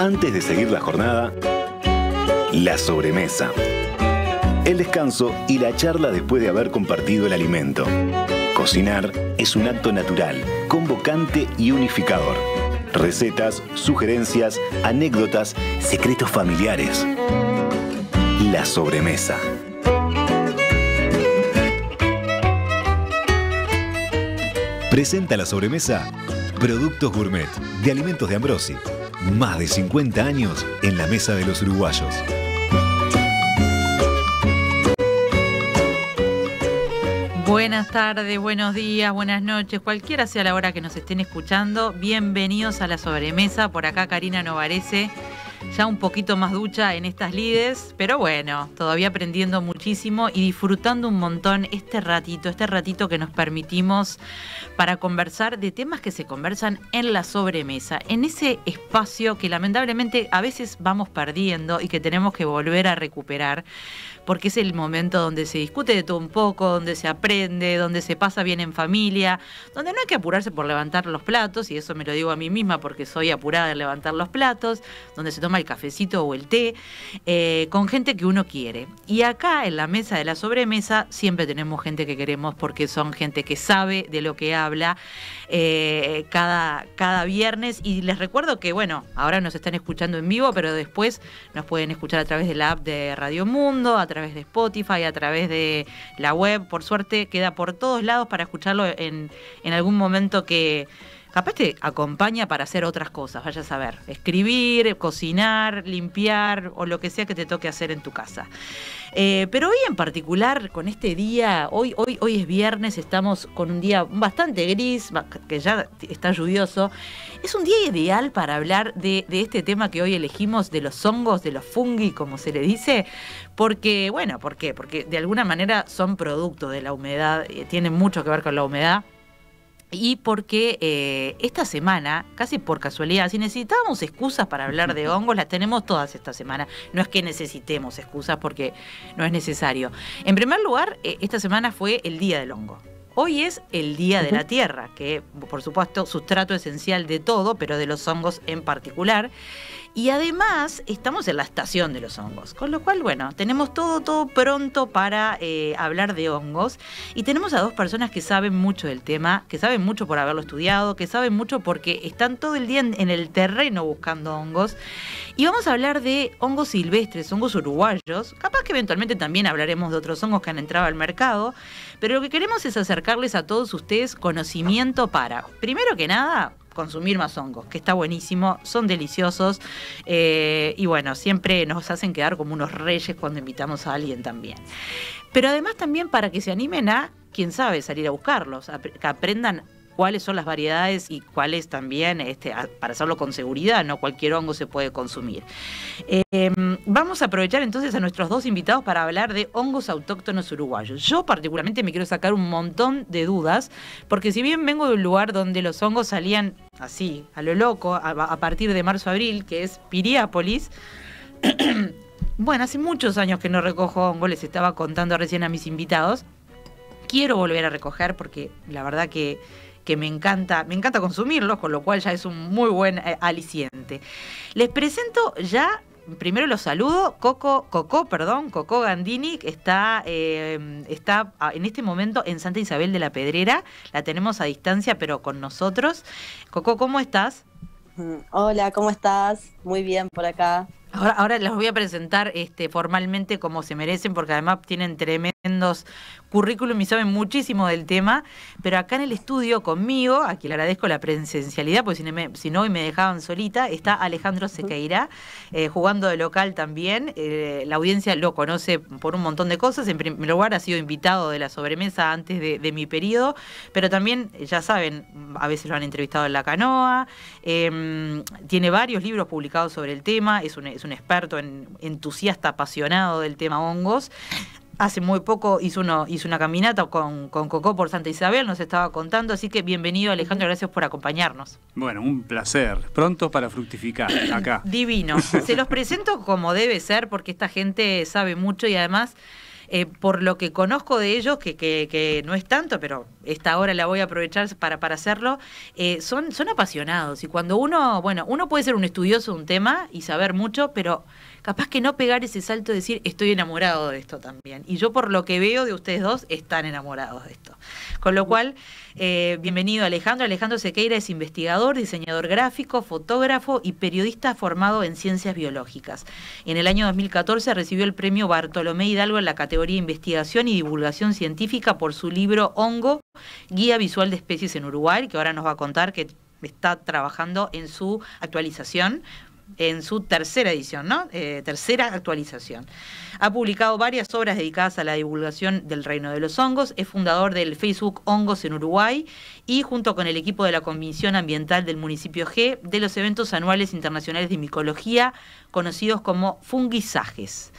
Antes de seguir la jornada, la sobremesa. El descanso y la charla después de haber compartido el alimento. Cocinar es un acto natural, convocante y unificador. Recetas, sugerencias, anécdotas, secretos familiares. La sobremesa. Presenta la sobremesa Productos Gourmet de Alimentos de Ambrosi. Más de 50 años en la mesa de los uruguayos. Buenas tardes, buenos días, buenas noches, cualquiera sea la hora que nos estén escuchando, bienvenidos a la sobremesa. Por acá Karina Novarese, ya un poquito más ducha en estas lides, pero bueno, todavía aprendiendo muchísimo y disfrutando un montón este ratito que nos permitimos para conversar de temas que se conversan en la sobremesa, en ese espacio que lamentablemente a veces vamos perdiendo y que tenemos que volver a recuperar, porque es el momento donde se discute de todo un poco, donde se aprende, donde se pasa bien en familia, donde no hay que apurarse por levantar los platos, y eso me lo digo a mí misma porque soy apurada en levantar los platos, donde se toma el cafecito o el té, con gente que uno quiere. Y acá en la mesa de la sobremesa siempre tenemos gente que queremos porque son gente que sabe de lo que habla cada viernes. Y les recuerdo que, bueno, ahora nos están escuchando en vivo, pero después nos pueden escuchar a través de la app de Radio Mundo, a través de Spotify, a través de la web. Por suerte queda por todos lados para escucharlo en algún momento que capaz te acompaña para hacer otras cosas, vaya a saber, escribir, cocinar, limpiar o lo que sea que te toque hacer en tu casa. Pero hoy en particular, con este día, hoy es viernes, estamos con un día bastante gris, que ya está lluvioso. Es un día ideal para hablar de este tema que hoy elegimos, de los hongos, de los fungi, como se le dice, porque, bueno, ¿por qué? Porque de alguna manera son producto de la humedad, tienen mucho que ver con la humedad. Y porque esta semana, casi por casualidad, si necesitábamos excusas para hablar de hongos, las tenemos todas esta semana. No es que necesitemos excusas porque no es necesario. En primer lugar, esta semana fue el Día del Hongo. Hoy es el Día de la Tierra, que por supuesto sustrato esencial de todo, pero de los hongos en particular. Y además estamos en la estación de los hongos, con lo cual, bueno, tenemos todo pronto para hablar de hongos. Y tenemos a dos personas que saben mucho del tema, que saben mucho por haberlo estudiado, que saben mucho porque están todo el día en el terreno buscando hongos. Y vamos a hablar de hongos silvestres, hongos uruguayos. Capaz que eventualmente también hablaremos de otros hongos que han entrado al mercado. Pero lo que queremos es acercarles a todos ustedes conocimiento para, primero que nada, consumir más hongos, que está buenísimo, son deliciosos y bueno, siempre nos hacen quedar como unos reyes cuando invitamos a alguien también. Pero además también para que se animen a, quién sabe, salir a buscarlos, que aprendan cuáles son las variedades y cuáles también, para hacerlo con seguridad, no cualquier hongo se puede consumir. Vamos a aprovechar entonces a nuestros dos invitados para hablar de hongos autóctonos uruguayos. Yo particularmente me quiero sacar un montón de dudas, porque si bien vengo de un lugar donde los hongos salían así, a lo loco, a partir de marzo-abril, que es Piriápolis, bueno, hace muchos años que no recojo hongos, les estaba contando recién a mis invitados. Quiero volver a recoger porque la verdad que me encanta consumirlos, con lo cual ya es un muy buen aliciente. Les presento ya, primero los saludo, Coco Gandini, que está en este momento en Santa Isabel de la Pedrera. La tenemos a distancia, pero con nosotros. Coco, ¿cómo estás? Hola, ¿cómo estás? Muy bien por acá. Ahora les voy a presentar formalmente como se merecen, porque además tienen tremendos currículum y saben muchísimo del tema, pero acá en el estudio conmigo, aquí le agradezco la presencialidad, porque si no hoy me dejaban solita, está Alejandro Sequeira, jugando de local también. La audiencia lo conoce por un montón de cosas. En primer lugar, ha sido invitado de la sobremesa antes de mi periodo, pero también, ya saben, a veces lo han entrevistado en La Canoa, tiene varios libros publicados sobre el tema, es un experto, entusiasta, apasionado del tema hongos. Hace muy poco hizo una caminata con Coco por Santa Isabel, nos estaba contando, así que bienvenido, Alejandro, gracias por acompañarnos. Bueno, un placer, pronto para fructificar acá. Divino, se los presento como debe ser, porque esta gente sabe mucho y además por lo que conozco de ellos, que no es tanto, pero esta hora la voy a aprovechar para hacerlo, son apasionados. Y cuando uno puede ser un estudioso de un tema y saber mucho, pero capaz que no pegar ese salto de decir estoy enamorado de esto también. Y yo por lo que veo de ustedes dos están enamorados de esto. Con lo cual, bienvenido Alejandro. Alejandro Sequeira es investigador, diseñador gráfico, fotógrafo y periodista formado en ciencias biológicas. En el año 2014 recibió el premio Bartolomé Hidalgo en la categoría Investigación y Divulgación Científica por su libro Hongo, Guía Visual de Especies en Uruguay, que ahora nos va a contar que está trabajando en su actualización, en su tercera edición, ¿no? Tercera actualización. Ha publicado varias obras dedicadas a la divulgación del reino de los hongos, es fundador del Facebook Hongos en Uruguay y junto con el equipo de la Comisión Ambiental del Municipio G de los eventos anuales internacionales de micología conocidos como fungisajes.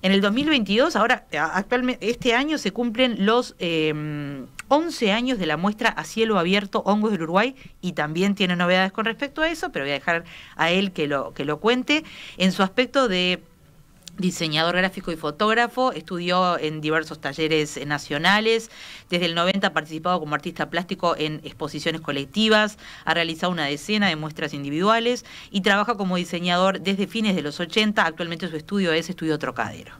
En el 2022, actualmente, este año se cumplen los 11 años de la muestra a cielo abierto Hongos del Uruguay y también tiene novedades con respecto a eso, pero voy a dejar a él que lo cuente. En su aspecto de diseñador gráfico y fotógrafo, estudió en diversos talleres nacionales, desde el 90 ha participado como artista plástico en exposiciones colectivas, ha realizado una decena de muestras individuales y trabaja como diseñador desde fines de los 80, actualmente su estudio es Estudio Trocadero.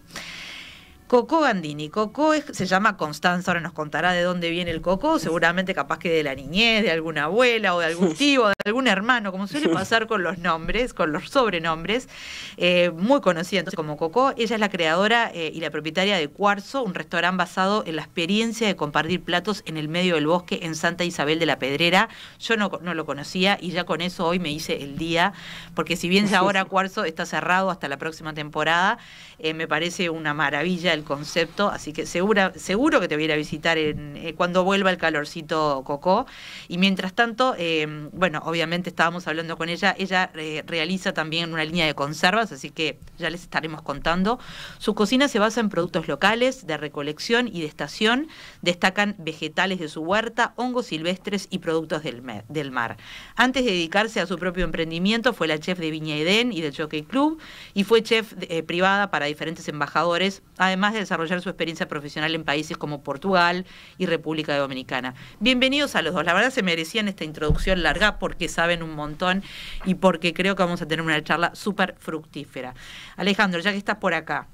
Cocó Gandini. Cocó se llama Constanza, ahora nos contará de dónde viene el Cocó, seguramente capaz que de la niñez, de alguna abuela o de algún tío, de algún hermano, como suele pasar con los nombres, con los sobrenombres, muy conocida entonces como Cocó. Ella es la creadora y la propietaria de Cuarzo, un restaurante basado en la experiencia de compartir platos en el medio del bosque en Santa Isabel de la Pedrera. Yo no lo conocía y ya con eso hoy me hice el día, porque si bien ya ahora Cuarzo está cerrado hasta la próxima temporada, me parece una maravilla el concepto, así que seguro que te voy a ir a visitar cuando vuelva el calorcito Cocó. Y mientras tanto, obviamente estábamos hablando con ella realiza también una línea de conservas, así que ya les estaremos contando. Su cocina se basa en productos locales, de recolección y de estación, destacan vegetales de su huerta, hongos silvestres y productos del mar. Antes de dedicarse a su propio emprendimiento, fue la chef de Viña Edén y del Jockey Club, y fue chef privada para diferentes embajadores, además de desarrollar su experiencia profesional en países como Portugal y República Dominicana. Bienvenidos a los dos. La verdad se merecían esta introducción larga porque saben un montón y porque creo que vamos a tener una charla súper fructífera. Alejandro, ya que estás por acá,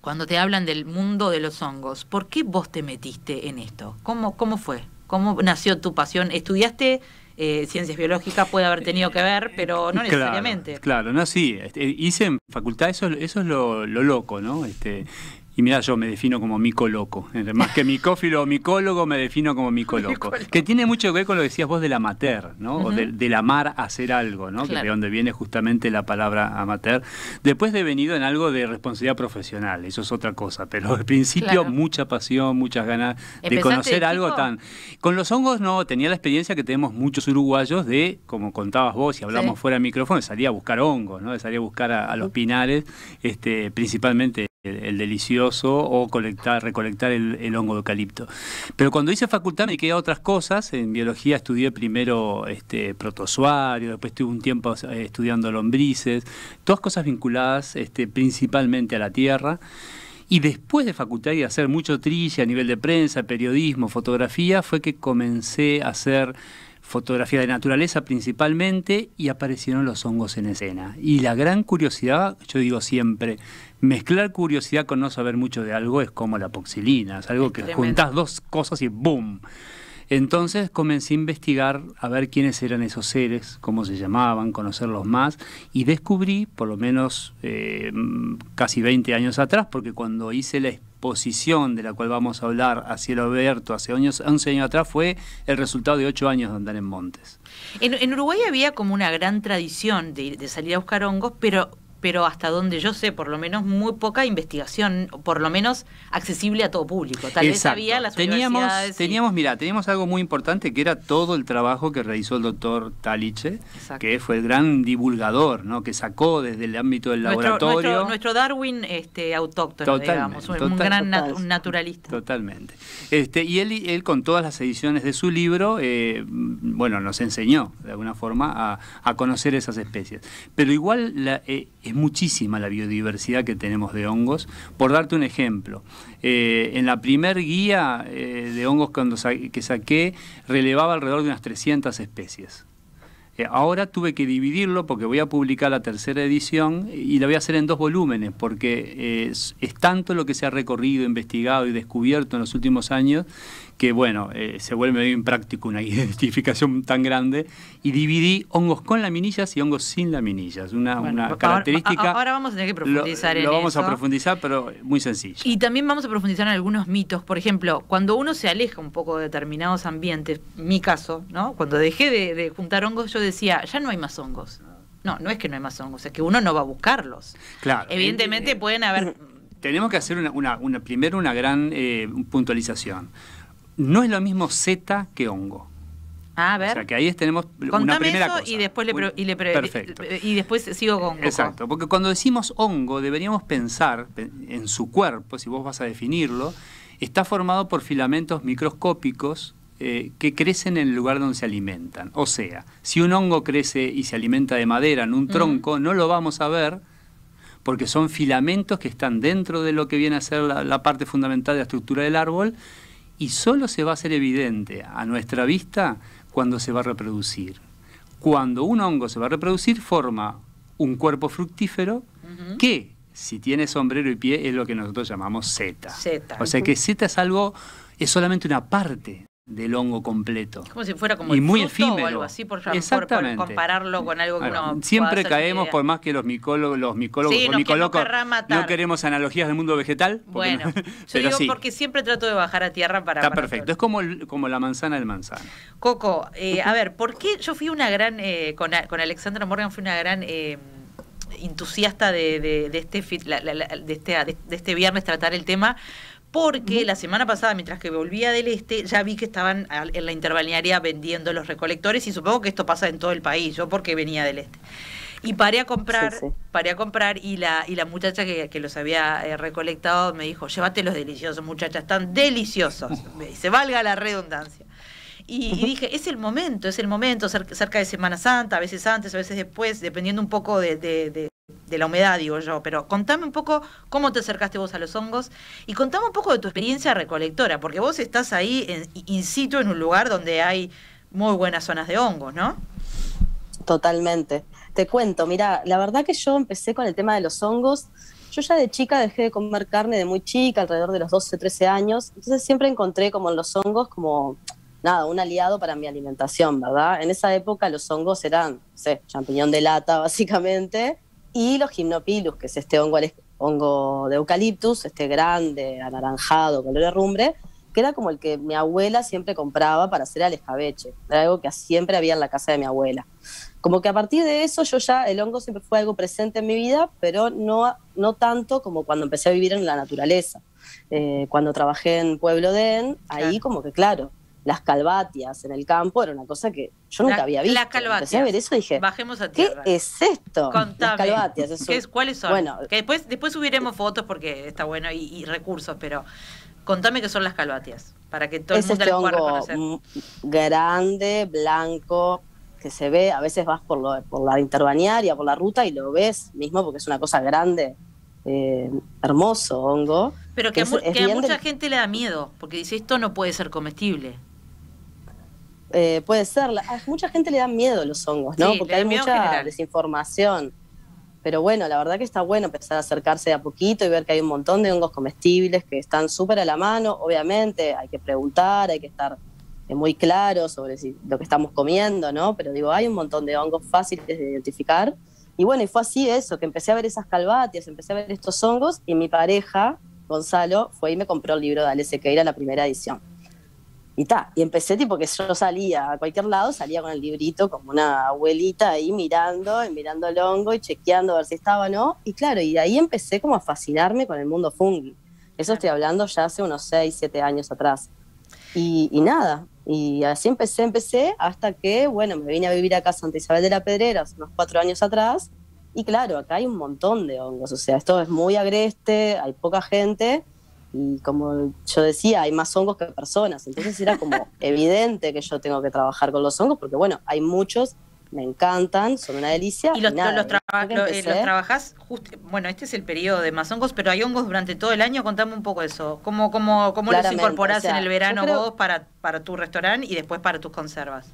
cuando te hablan del mundo de los hongos, ¿por qué vos te metiste en esto? ¿Cómo fue? ¿Cómo nació tu pasión? ¿Estudiaste ciencias biológicas? Puede haber tenido que ver, pero no necesariamente. Claro, no, sí. Hice en facultad, eso es lo loco, ¿no? Y mira, yo me defino como micoloco. Más que micófilo o micólogo, me defino como micoloco. Que tiene mucho que ver con lo que decías vos del amateur, ¿no? O del amar a hacer algo, ¿no? Claro. Que de donde viene justamente la palabra amateur. Después de venido en algo de responsabilidad profesional, eso es otra cosa. Pero al principio mucha pasión, muchas ganas de conocer algo tan... Con los hongos no, tenía la experiencia que tenemos muchos uruguayos de, como contabas vos y hablamos fuera de micrófono, salía a buscar hongos, ¿no? Salía a buscar a los pinares, principalmente el delicioso, o recolectar el hongo de eucalipto. Pero cuando hice facultad me quedé a otras cosas. En biología estudié primero protozoarios, después estuve un tiempo estudiando lombrices, todas cosas vinculadas principalmente a la tierra. Y después de facultad y de hacer mucho trilla a nivel de prensa, periodismo, fotografía, fue que comencé a hacer fotografía de naturaleza principalmente, y aparecieron los hongos en escena. Y la gran curiosidad, yo digo siempre, mezclar curiosidad con no saber mucho de algo es como la apoxilina, es algo que juntás dos cosas y ¡boom! Entonces comencé a investigar, a ver quiénes eran esos seres, cómo se llamaban, conocerlos más, y descubrí, por lo menos casi 20 años atrás, porque cuando hice la exposición de la cual vamos a hablar a cielo abierto hace 11 años atrás, fue el resultado de 8 años de andar en montes. En Uruguay había como una gran tradición de salir a buscar hongos, pero hasta donde yo sé, por lo menos muy poca investigación, por lo menos accesible a todo público. Tal vez había las universidades. Teníamos algo muy importante, que era todo el trabajo que realizó el doctor Taliche, que fue el gran divulgador, ¿no? Que sacó desde el ámbito del laboratorio. Nuestro Darwin autóctono, digamos, un gran naturalista. Totalmente. Y él con todas las ediciones de su libro, nos enseñó de alguna forma a conocer esas especies. Pero igual es muchísima la biodiversidad que tenemos de hongos. Por darte un ejemplo, en la primer guía de hongos que saqué, relevaba alrededor de unas 300 especies. Ahora tuve que dividirlo porque voy a publicar la tercera edición y la voy a hacer en 2 volúmenes, porque es tanto lo que se ha recorrido, investigado y descubierto en los últimos años que, bueno, se vuelve medio impráctico una identificación tan grande, y dividí hongos con laminillas y hongos sin laminillas. Una característica... Ahora vamos a tener que profundizar en eso. Lo vamos a profundizar, pero muy sencillo. Y también vamos a profundizar en algunos mitos. Por ejemplo, cuando uno se aleja un poco de determinados ambientes, mi caso, ¿no? Cuando dejé de juntar hongos, yo decía, ya no hay más hongos. No, no es que no hay más hongos, es que uno no va a buscarlos. Claro. Evidentemente pueden haber... Tenemos que hacer primero una gran puntualización. No es lo mismo seta que hongo. A ver. O sea, que ahí tenemos contame una primera eso cosa. Y después, Perfecto. y después sigo con hongo. Exacto, porque cuando decimos hongo deberíamos pensar en su cuerpo, si vos vas a definirlo, está formado por filamentos microscópicos que crecen en el lugar donde se alimentan. O sea, si un hongo crece y se alimenta de madera en un tronco, no lo vamos a ver, porque son filamentos que están dentro de lo que viene a ser la parte fundamental de la estructura del árbol, y solo se va a hacer evidente a nuestra vista cuando se va a reproducir. Cuando un hongo se va a reproducir, forma un cuerpo fructífero que, si tiene sombrero y pie, es lo que nosotros llamamos seta. O sea que seta es solamente una parte del hongo completo. Es como si fuera como y el muy fruto efímero. O algo así, por compararlo con algo que uno siempre caemos, por más que los micólogos sí, no queremos analogías del mundo vegetal. Bueno, yo digo porque siempre trato de bajar a tierra para... Está perfecto, es como la manzana del manzano. Coco, a ver, ¿por qué yo fui una gran, con Alexandra Morgan fui una gran entusiasta de este viernes tratar el tema? Porque la semana pasada, mientras que volvía del este, ya vi que estaban en la interbalnearia vendiendo los recolectores, y supongo que esto pasa en todo el país, yo porque venía del este. Y paré a comprar, y la muchacha que los había recolectado me dijo, llévatelos deliciosos, muchacha, están deliciosos. Me dice, valga la redundancia. Y dije, es el momento, cerca de Semana Santa, a veces antes, a veces después, dependiendo un poco de la humedad, digo yo. Pero contame un poco cómo te acercaste vos a los hongos y contame un poco de tu experiencia recolectora, porque vos estás ahí in situ en un lugar donde hay muy buenas zonas de hongos, ¿no? Totalmente. Te cuento, mira, la verdad que yo empecé con el tema de los hongos. Yo ya de chica dejé de comer carne de muy chica, alrededor de los 12, 13 años. Entonces siempre encontré como en los hongos como... un aliado para mi alimentación, ¿verdad? En esa época los hongos eran, no sé, champiñón de lata, básicamente, y los Gymnopilus, que es este hongo de eucaliptus, este grande, anaranjado, color herrumbre, que era como el que mi abuela siempre compraba para hacer al escabeche. Era algo que siempre había en la casa de mi abuela. Como que a partir de eso el hongo siempre fue algo presente en mi vida, pero no tanto como cuando empecé a vivir en la naturaleza. Cuando trabajé en Pueblo Den, ahí como que claro, las calbatias en el campo era una cosa que yo nunca había visto. Las calbatias. Empecé a ver eso y dije, bajemos a tierra. ¿Qué es esto? Contame. Las calbatias. ¿Cuáles son? Bueno, que después subiremos fotos porque está bueno y recursos, pero contame qué son las calbatias, para que todo el mundo las pueda reconocer. Grande, blanco, que se ve, a veces vas por la interbalnearia, por la ruta y lo ves mismo porque es una cosa grande. Hermoso hongo. Pero que a mucha gente le da miedo, porque dice, esto no puede ser comestible. Puede ser, a mucha gente le dan miedo los hongos, ¿no? Sí, porque hay mucha desinformación. Pero bueno, la verdad que está bueno empezar a acercarse de a poquito y ver que hay un montón de hongos comestibles que están súper a la mano. Obviamente hay que preguntar, hay que estar muy claro sobre lo que estamos comiendo, ¿no? Pero digo, hay un montón de hongos fáciles de identificar. Y bueno, y fue así eso, que empecé a ver esas calbatias, empecé a ver estos hongos, y mi pareja, Gonzalo, fue y me compró el libro de Ale Sequeira, la primera edición. Y empecé tipo que yo salía a cualquier lado, salía con el librito como una abuelita ahí mirando el hongo y chequeando a ver si estaba o no. Y claro, y de ahí empecé como a fascinarme con el mundo fungi. Eso estoy hablando ya hace unos 6, 7 años atrás. Y nada, y así empecé hasta que, bueno, me vine a vivir acá a Santa Isabel de la Pedrera hace unos 4 años atrás. Y claro, acá hay un montón de hongos, o sea, esto es muy agreste, hay poca gente. Y como yo decía, hay más hongos que personas. Entonces era como evidente que yo tengo que trabajar con los hongos porque, bueno, hay muchos me encantan, son una delicia. Y los empecé, trabajás, bueno, este es el periodo de más hongos, pero hay hongos durante todo el año. Contame un poco eso. ¿Cómo los incorporás en el verano vos para tu restaurante y después para tus conservas?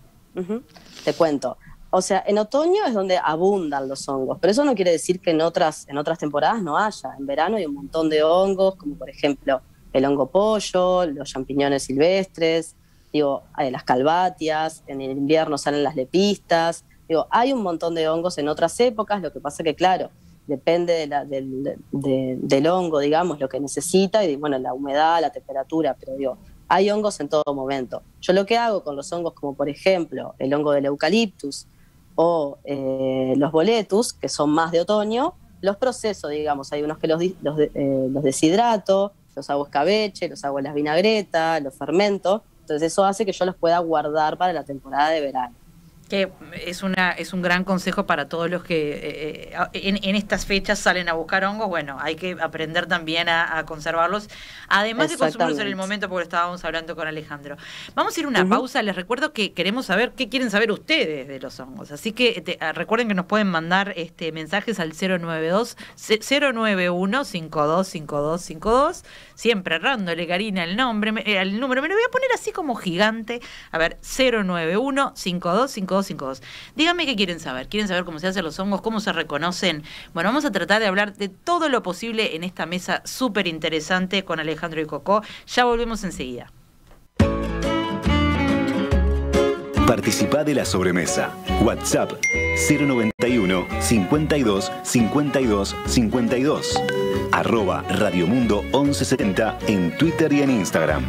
Te cuento. O sea, en otoño es donde abundan los hongos, pero eso no quiere decir que en otras temporadas no haya. En verano hay un montón de hongos, como por ejemplo el hongo pollo, los champiñones silvestres, las calbatias, en el invierno salen las lepistas. Hay un montón de hongos en otras épocas, lo que pasa que, claro, depende del hongo, digamos, lo que necesita, y bueno, la humedad, la temperatura, pero hay hongos en todo momento. Yo lo que hago con los hongos, como por ejemplo el hongo del eucaliptus o los boletus, que son más de otoño, los proceso, digamos. Hay unos que los deshidrato, los hago escabeche, los hago en las vinagretas, los fermento. Entonces eso hace que yo los pueda guardar para la temporada de verano. Que es un gran consejo para todos los que en estas fechas salen a buscar hongos. Bueno, hay que aprender también a conservarlos, además de consumirlos en el momento, porque estábamos hablando con Alejandro. Vamos a ir a una pausa. Les recuerdo que queremos saber qué quieren saber ustedes de los hongos, así que recuerden que nos pueden mandar mensajes al 091-525252, siempre errándole, Karina, el número. Me lo voy a poner así como gigante. A ver, 091-525252. Díganme qué quieren saber. ¿Quieren saber cómo se hacen los hongos? ¿Cómo se reconocen? Bueno, vamos a tratar de hablar de todo lo posible en esta mesa súper interesante con Alejandro y Coco. Ya volvemos enseguida. Participá de la sobremesa. WhatsApp 091 52 52 52. @Radiomundo 1170 en Twitter y en Instagram.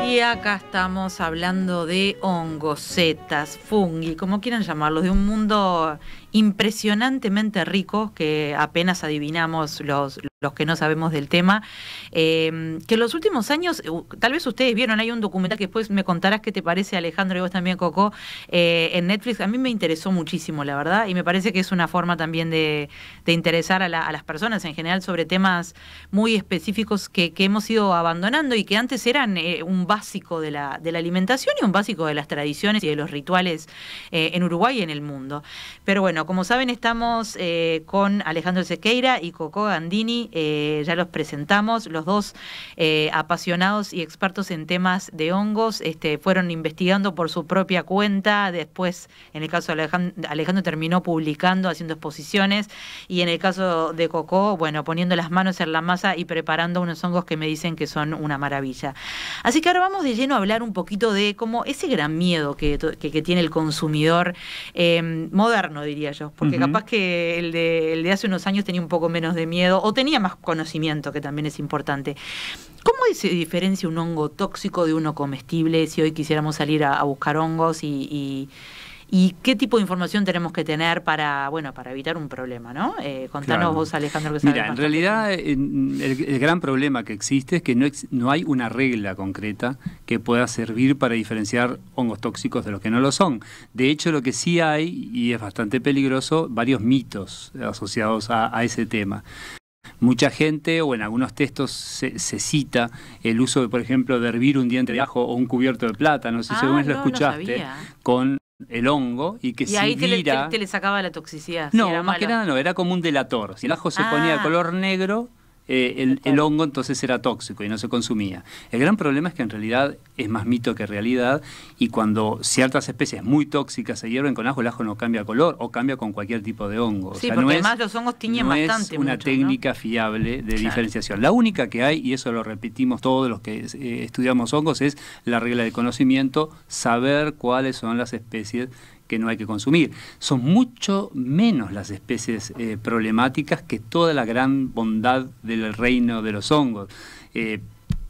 Y acá estamos hablando de hongos, setas, fungi, como quieran llamarlos, de un mundo impresionantemente rico que apenas adivinamos los que no sabemos del tema, que en los últimos años, tal vez ustedes vieron, hay un documental que después me contarás qué te parece, Alejandro, y vos también, Coco, en Netflix. A mí me interesó muchísimo, la verdad, y me parece que es una forma también de interesar a las personas en general sobre temas muy específicos que hemos ido abandonando y que antes eran un básico de la alimentación y un básico de las tradiciones y de los rituales en Uruguay y en el mundo. Pero bueno, como saben, estamos con Alejandro Sequeira y Coco Gandini. Ya los presentamos, los dos apasionados y expertos en temas de hongos. Fueron investigando por su propia cuenta, después en el caso de Alejandro terminó publicando, haciendo exposiciones, y en el caso de Coco, bueno, poniendo las manos en la masa y preparando unos hongos que me dicen que son una maravilla. Así que ahora vamos de lleno a hablar un poquito de cómo ese gran miedo que tiene el consumidor moderno, diría yo, porque capaz que el de hace unos años tenía un poco menos de miedo o tenía más conocimiento, que también es importante. ¿Cómo se diferencia un hongo tóxico de uno comestible si hoy quisiéramos salir a buscar hongos y qué tipo de información tenemos que tener para evitar un problema, ¿no? Contanos vos, Alejandro, que sabes. Mira, en realidad el gran problema que existe es que no hay una regla concreta que pueda servir para diferenciar hongos tóxicos de los que no lo son. De hecho, lo que sí hay, y es bastante peligroso, varios mitos asociados a ese tema. Mucha gente, o en algunos textos se cita el uso, por ejemplo, de hervir un diente de ajo o un cubierto de plata, no sé si alguna vez lo escuchaste, con el hongo, y que y ahí te le sacaba la toxicidad. No, si era más malo. que nada no, era como un delator. Si el ajo se ponía de color negro, el hongo entonces era tóxico y no se consumía. El gran problema es que en realidad es más mito que realidad, y cuando ciertas especies muy tóxicas se hierven con ajo, el ajo no cambia color o cambia con cualquier tipo de hongo. Sí, o sea, porque no además los hongos tiñen bastante. Es una mucho, técnica fiable de diferenciación. La única que hay, y eso lo repetimos todos los que estudiamos hongos, es la regla del conocimiento, saber cuáles son las especies que no hay que consumir. Son mucho menos las especies problemáticas que toda la gran bondad del reino de los hongos.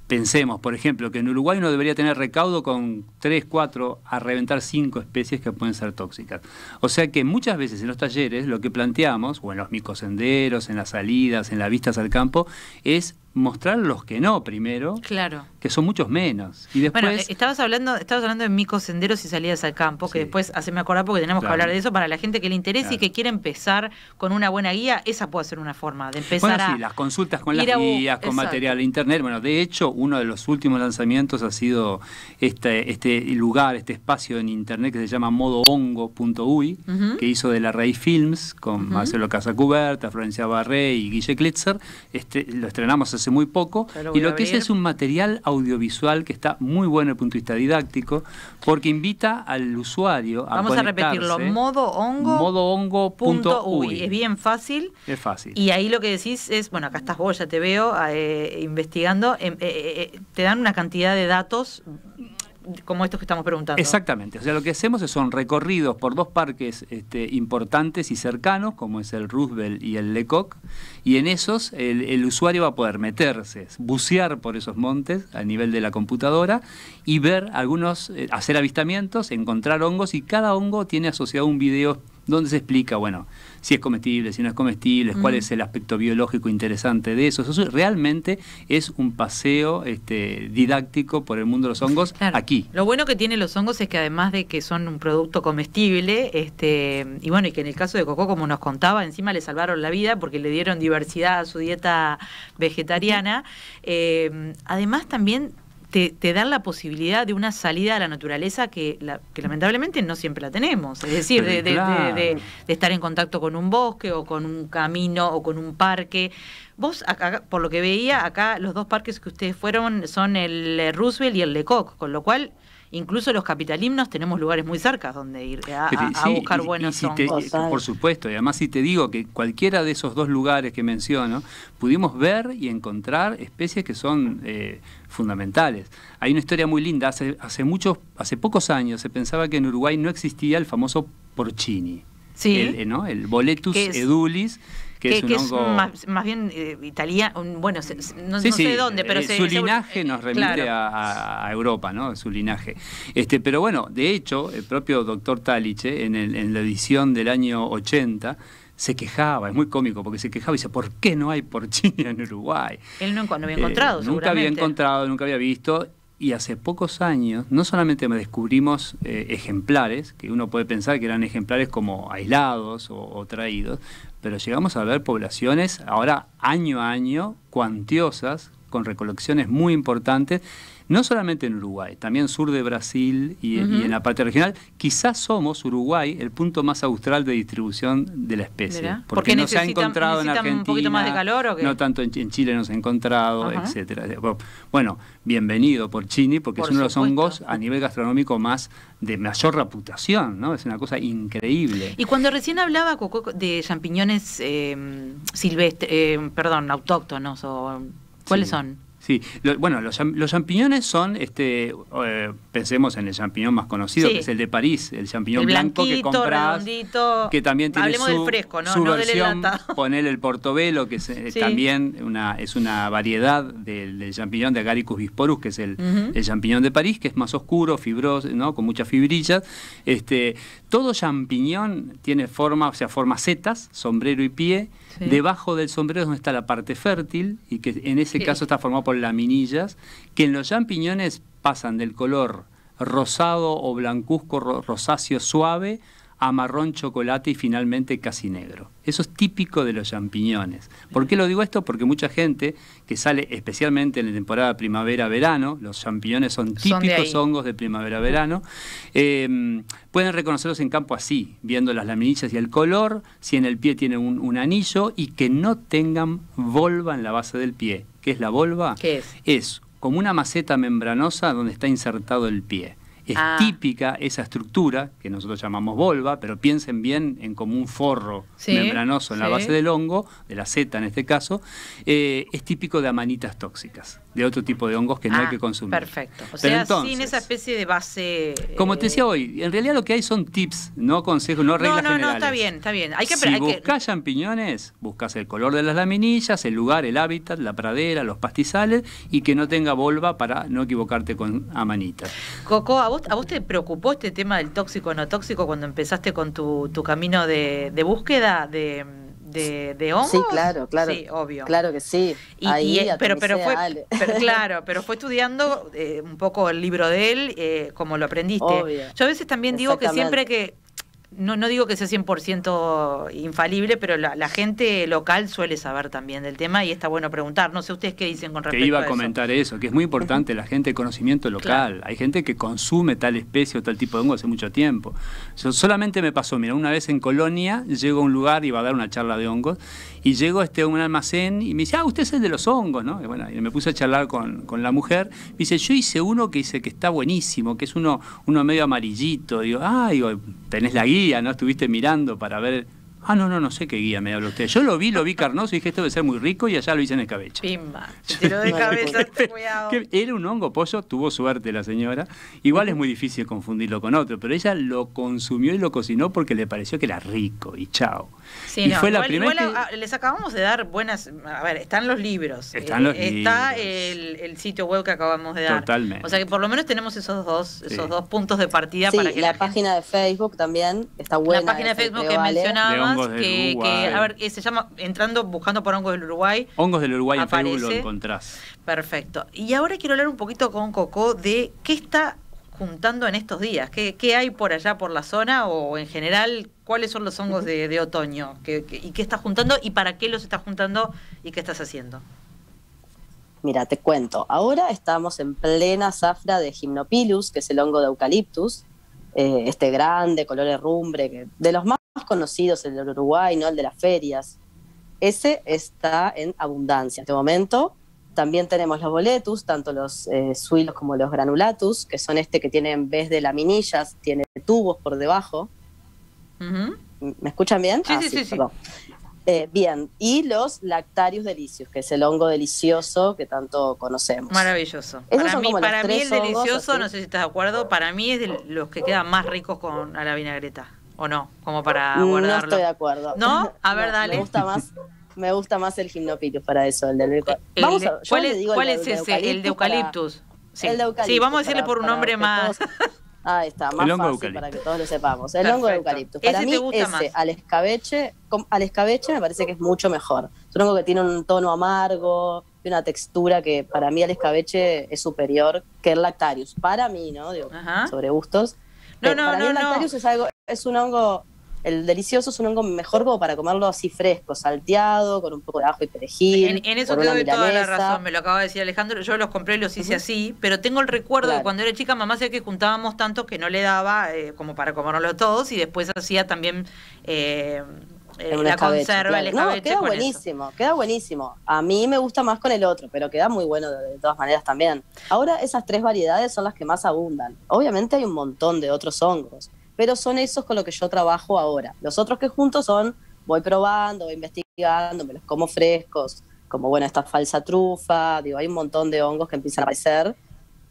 Pensemos, por ejemplo, que en Uruguay uno debería tener recaudo con 3, 4, a reventar 5 especies que pueden ser tóxicas. O sea que muchas veces en los talleres lo que planteamos, o en los micosenderos, en las salidas, en las vistas al campo, es mostrar los que no primero, claro, que son muchos menos. Y después, bueno, estabas hablando de micosenderos y salidas al campo, que Sí. después haceme acordar porque tenemos Claro. que hablar de eso para la gente que le interese y Claro. que quiere empezar con una buena guía. Esa puede ser una forma de empezar bueno, a sí, las consultas con las ir a guías, con exacto. material de internet. Bueno, de hecho, uno de los últimos lanzamientos ha sido este lugar, este espacio en internet que se llama modohongo.uy, Ujú. que hizo de la Raíz Films con Ujú. Marcelo Casacuberta, Florencia Barré y Guille Klitzer. Lo estrenamos hace muy poco. Ya lo Y voy a lo que es abrir. un material audiovisual que está muy bueno desde el punto de vista didáctico, porque invita al usuario a Vamos a repetirlo, conectarse. modohongo.uy. Es bien fácil. Es fácil. Y ahí lo que decís es, bueno, acá estás vos, ya te veo investigando, te dan una cantidad de datos como estos que estamos preguntando. Exactamente, o sea, lo que hacemos son recorridos por dos parques importantes y cercanos, como es el Roosevelt y el Lecoq, y en esos el usuario va a poder meterse, bucear por esos montes a nivel de la computadora y ver algunos, hacer avistamientos, encontrar hongos, y cada hongo tiene asociado un video donde se explica, bueno, si es comestible, si no es comestible, cuál es el aspecto biológico interesante de eso. Eso realmente es un paseo didáctico por el mundo de los hongos, Claro. aquí. Lo bueno que tienen los hongos es que además de que son un producto comestible, y bueno, y que en el caso de Coco, como nos contaba, encima le salvaron la vida porque le dieron diversidad a su dieta vegetariana, además también te dan la posibilidad de una salida a la naturaleza que lamentablemente no siempre la tenemos. Es decir, Pero de estar en contacto con un bosque o con un camino o con un parque. Vos, acá, por lo que veía, acá los dos parques que ustedes fueron son el Roosevelt y el Lecoq, con lo cual incluso los capitalimnos tenemos lugares muy cerca donde ir a Sí, buscar y buenos si hongos. por supuesto, y además si te digo que cualquiera de esos dos lugares que menciono, pudimos ver y encontrar especies que son fundamentales. Hay una historia muy linda, hace pocos años se pensaba que en Uruguay no existía el famoso porcini, Sí. el Boletus ¿Qué es? edulis, que es un hongo... más bien italiano, bueno, no Sí, sé de dónde, pero su linaje nos remite claro. a Europa, ¿no? Su linaje. Pero bueno, de hecho, el propio doctor Taliche, en la edición del año 80, se quejaba, es muy cómico, porque se quejaba y dice, ¿por qué no hay porcini en Uruguay? Él no había encontrado, Nunca había seguramente. encontrado, nunca había visto. Y hace pocos años, no solamente descubrimos ejemplares, que uno puede pensar que eran ejemplares como aislados o traídos, pero llegamos a ver poblaciones ahora año a año, cuantiosas, con recolecciones muy importantes, no solamente en Uruguay, también sur de Brasil y en la parte regional. Quizás somos, Uruguay, el punto más austral de distribución de la especie. Mirá. Porque no se ha encontrado en necesitan Argentina. un poquito más de calor, ¿o qué? No tanto en Chile no se ha encontrado, Ajá. etcétera. Bueno, bienvenido porcini, porque Por es uno de los supuesto. hongos a nivel gastronómico de mayor reputación, ¿no? Es una cosa increíble. Y cuando recién hablaba Coco de champiñones silvestres, autóctonos, ¿cuáles Sí. son? Sí, los champiñones son, pensemos en el champiñón más conocido, Sí. que es el de París, el champiñón El blanco que blanquito, compras, redondito. que también tiene Hablemos su, del fresco, ¿no? su No del versión, enlatado. ponele el portobello, que es Sí. también es una variedad del champiñón de Agaricus bisporus, que es el champiñón de París, que es más oscuro, fibroso, ¿no? Con muchas fibrillas. Todo champiñón tiene forma setas, sombrero y pie. Sí. Debajo del sombrero es donde está la parte fértil, y que en ese Sí. caso está formado por laminillas, que en los champiñones pasan del color rosado o blancuzco rosáceo suave a marrón chocolate y finalmente casi negro. Eso es típico de los champiñones. ¿Por qué lo digo esto? Porque mucha gente que sale especialmente en la temporada primavera-verano, los champiñones son Son de típicos ahí. hongos de primavera-verano, pueden reconocerlos en campo así, viendo las laminillas y el color, si en el pie tiene un anillo, y que no tengan volva en la base del pie. ¿Qué es la volva? ¿Qué es? Es como una maceta membranosa donde está insertado el pie. Es Ah. típica esa estructura, que nosotros llamamos volva, pero piensen bien en como un forro Sí, membranoso en la sí. base del hongo, de la seta en este caso. Es típico de amanitas tóxicas, de otro tipo de hongos que no hay que consumir. Perfecto. O Pero sea, entonces, sin esa especie de base. como te decía hoy, en realidad lo que hay son tips, no consejos, no reglas generales. No, está bien, está bien. Si buscas champiñones, buscas el color de las laminillas, el lugar, el hábitat, la pradera, los pastizales, y que no tenga volva para no equivocarte con amanitas. Coco, ¿a vos te preocupó este tema del tóxico o no tóxico cuando empezaste con tu camino de búsqueda de de hongos? Sí, claro. Sí, obvio. Claro que sí. Pero fue estudiando un poco el libro de él, como lo aprendiste. Obvio. Yo a veces también digo que siempre que... No digo que sea 100% infalible, pero la gente local suele saber también del tema y está bueno preguntar. No sé ustedes qué dicen con respecto a eso. Te iba a comentar eso, que es muy importante la gente de conocimiento local. Claro. Hay gente que consume tal especie o tal tipo de hongo hace mucho tiempo. Solamente me pasó, mira, una vez en Colonia, llego a un lugar, iba a dar una charla de hongos, y llego a un almacén y me dice, usted es el de los hongos, ¿no? Y bueno, y me puse a charlar con la mujer. Me dice, yo hice uno que dice que está buenísimo, que es uno medio amarillito. Digo, tenés la guía, ¿no? Estuviste mirando para ver. No sé qué guía me habla usted. Yo lo vi carnoso y dije, esto debe ser muy rico y allá lo hice en escabeche. Pimba, se tiró de cabeza, cuidado. Era un hongo pollo, tuvo suerte la señora. Igual es muy difícil confundirlo con otro, pero ella lo consumió y lo cocinó porque le pareció que era rico y chao. Sí, y fue la primera les acabamos de dar buenas... A ver, están los libros. Está el sitio web que acabamos de dar. Totalmente. O sea que por lo menos tenemos esos dos puntos de partida para que la página de Facebook también está buena. La página de Facebook que mencionabas, que a ver, se llama, buscando por Hongos del Uruguay. Hongos del Uruguay en Facebook lo encontrás. Perfecto. Y ahora quiero hablar un poquito con Coco de qué está juntando en estos días. ¿Qué hay por allá por la zona o en general cuáles son los hongos de otoño? ¿Y qué estás juntando y para qué los estás juntando y qué estás haciendo? Mira, te cuento. Ahora estamos en plena zafra de Gymnopilus, que es el hongo de Eucaliptus, este grande, color herrumbre, que de los más conocidos, el del Uruguay, ¿no? El de las ferias. Ese está en abundancia en este momento. También tenemos los boletus, tanto los suilos como los granulatus, que son que tienen, en vez de laminillas, tiene tubos por debajo. ¿Me escuchan bien? Sí. Perdón. Bien, y los Lactarius delicius, que es el hongo delicioso que tanto conocemos. Maravilloso. Para mí el delicioso, no sé si estás de acuerdo, para mí es de los que quedan más ricos a la vinagreta, ¿o no? Como para guardarlo. No estoy de acuerdo. ¿No? A ver, dale. Me gusta más el Gymnopilus para eso, el del ¿Cuál es ese? El de Eucaliptus. Sí. El de Eucaliptus. Sí, vamos a decirle por un nombre más... Ahí está, más fácil para que todos lo sepamos. El hongo de eucaliptus. Para mí, al escabeche me parece que es mucho mejor. Es un hongo que tiene un tono amargo y una textura que para mí al escabeche es superior que el Lactarius. Para mí, ¿no? Digo, sobre gustos. Para mí el Lactarius es un hongo... El delicioso es un hongo mejor como para comerlo así fresco, salteado, con un poco de ajo y perejil. En eso te doy toda la razón, me lo acaba de decir Alejandro. Yo los compré y los hice así, pero tengo el recuerdo de cuando era chica, mamá decía que juntábamos tantos que no le daba como para comérnoslo todos y después hacía también la conserva, el escabeche. Queda buenísimo. A mí me gusta más con el otro, pero queda muy bueno de todas maneras también. Ahora esas 3 variedades son las que más abundan. Obviamente hay un montón de otros hongos, pero son esos con los que yo trabajo ahora. Los otros que junto voy probando, voy investigando, me los como frescos, como esta falsa trufa, hay un montón de hongos que empiezan a aparecer,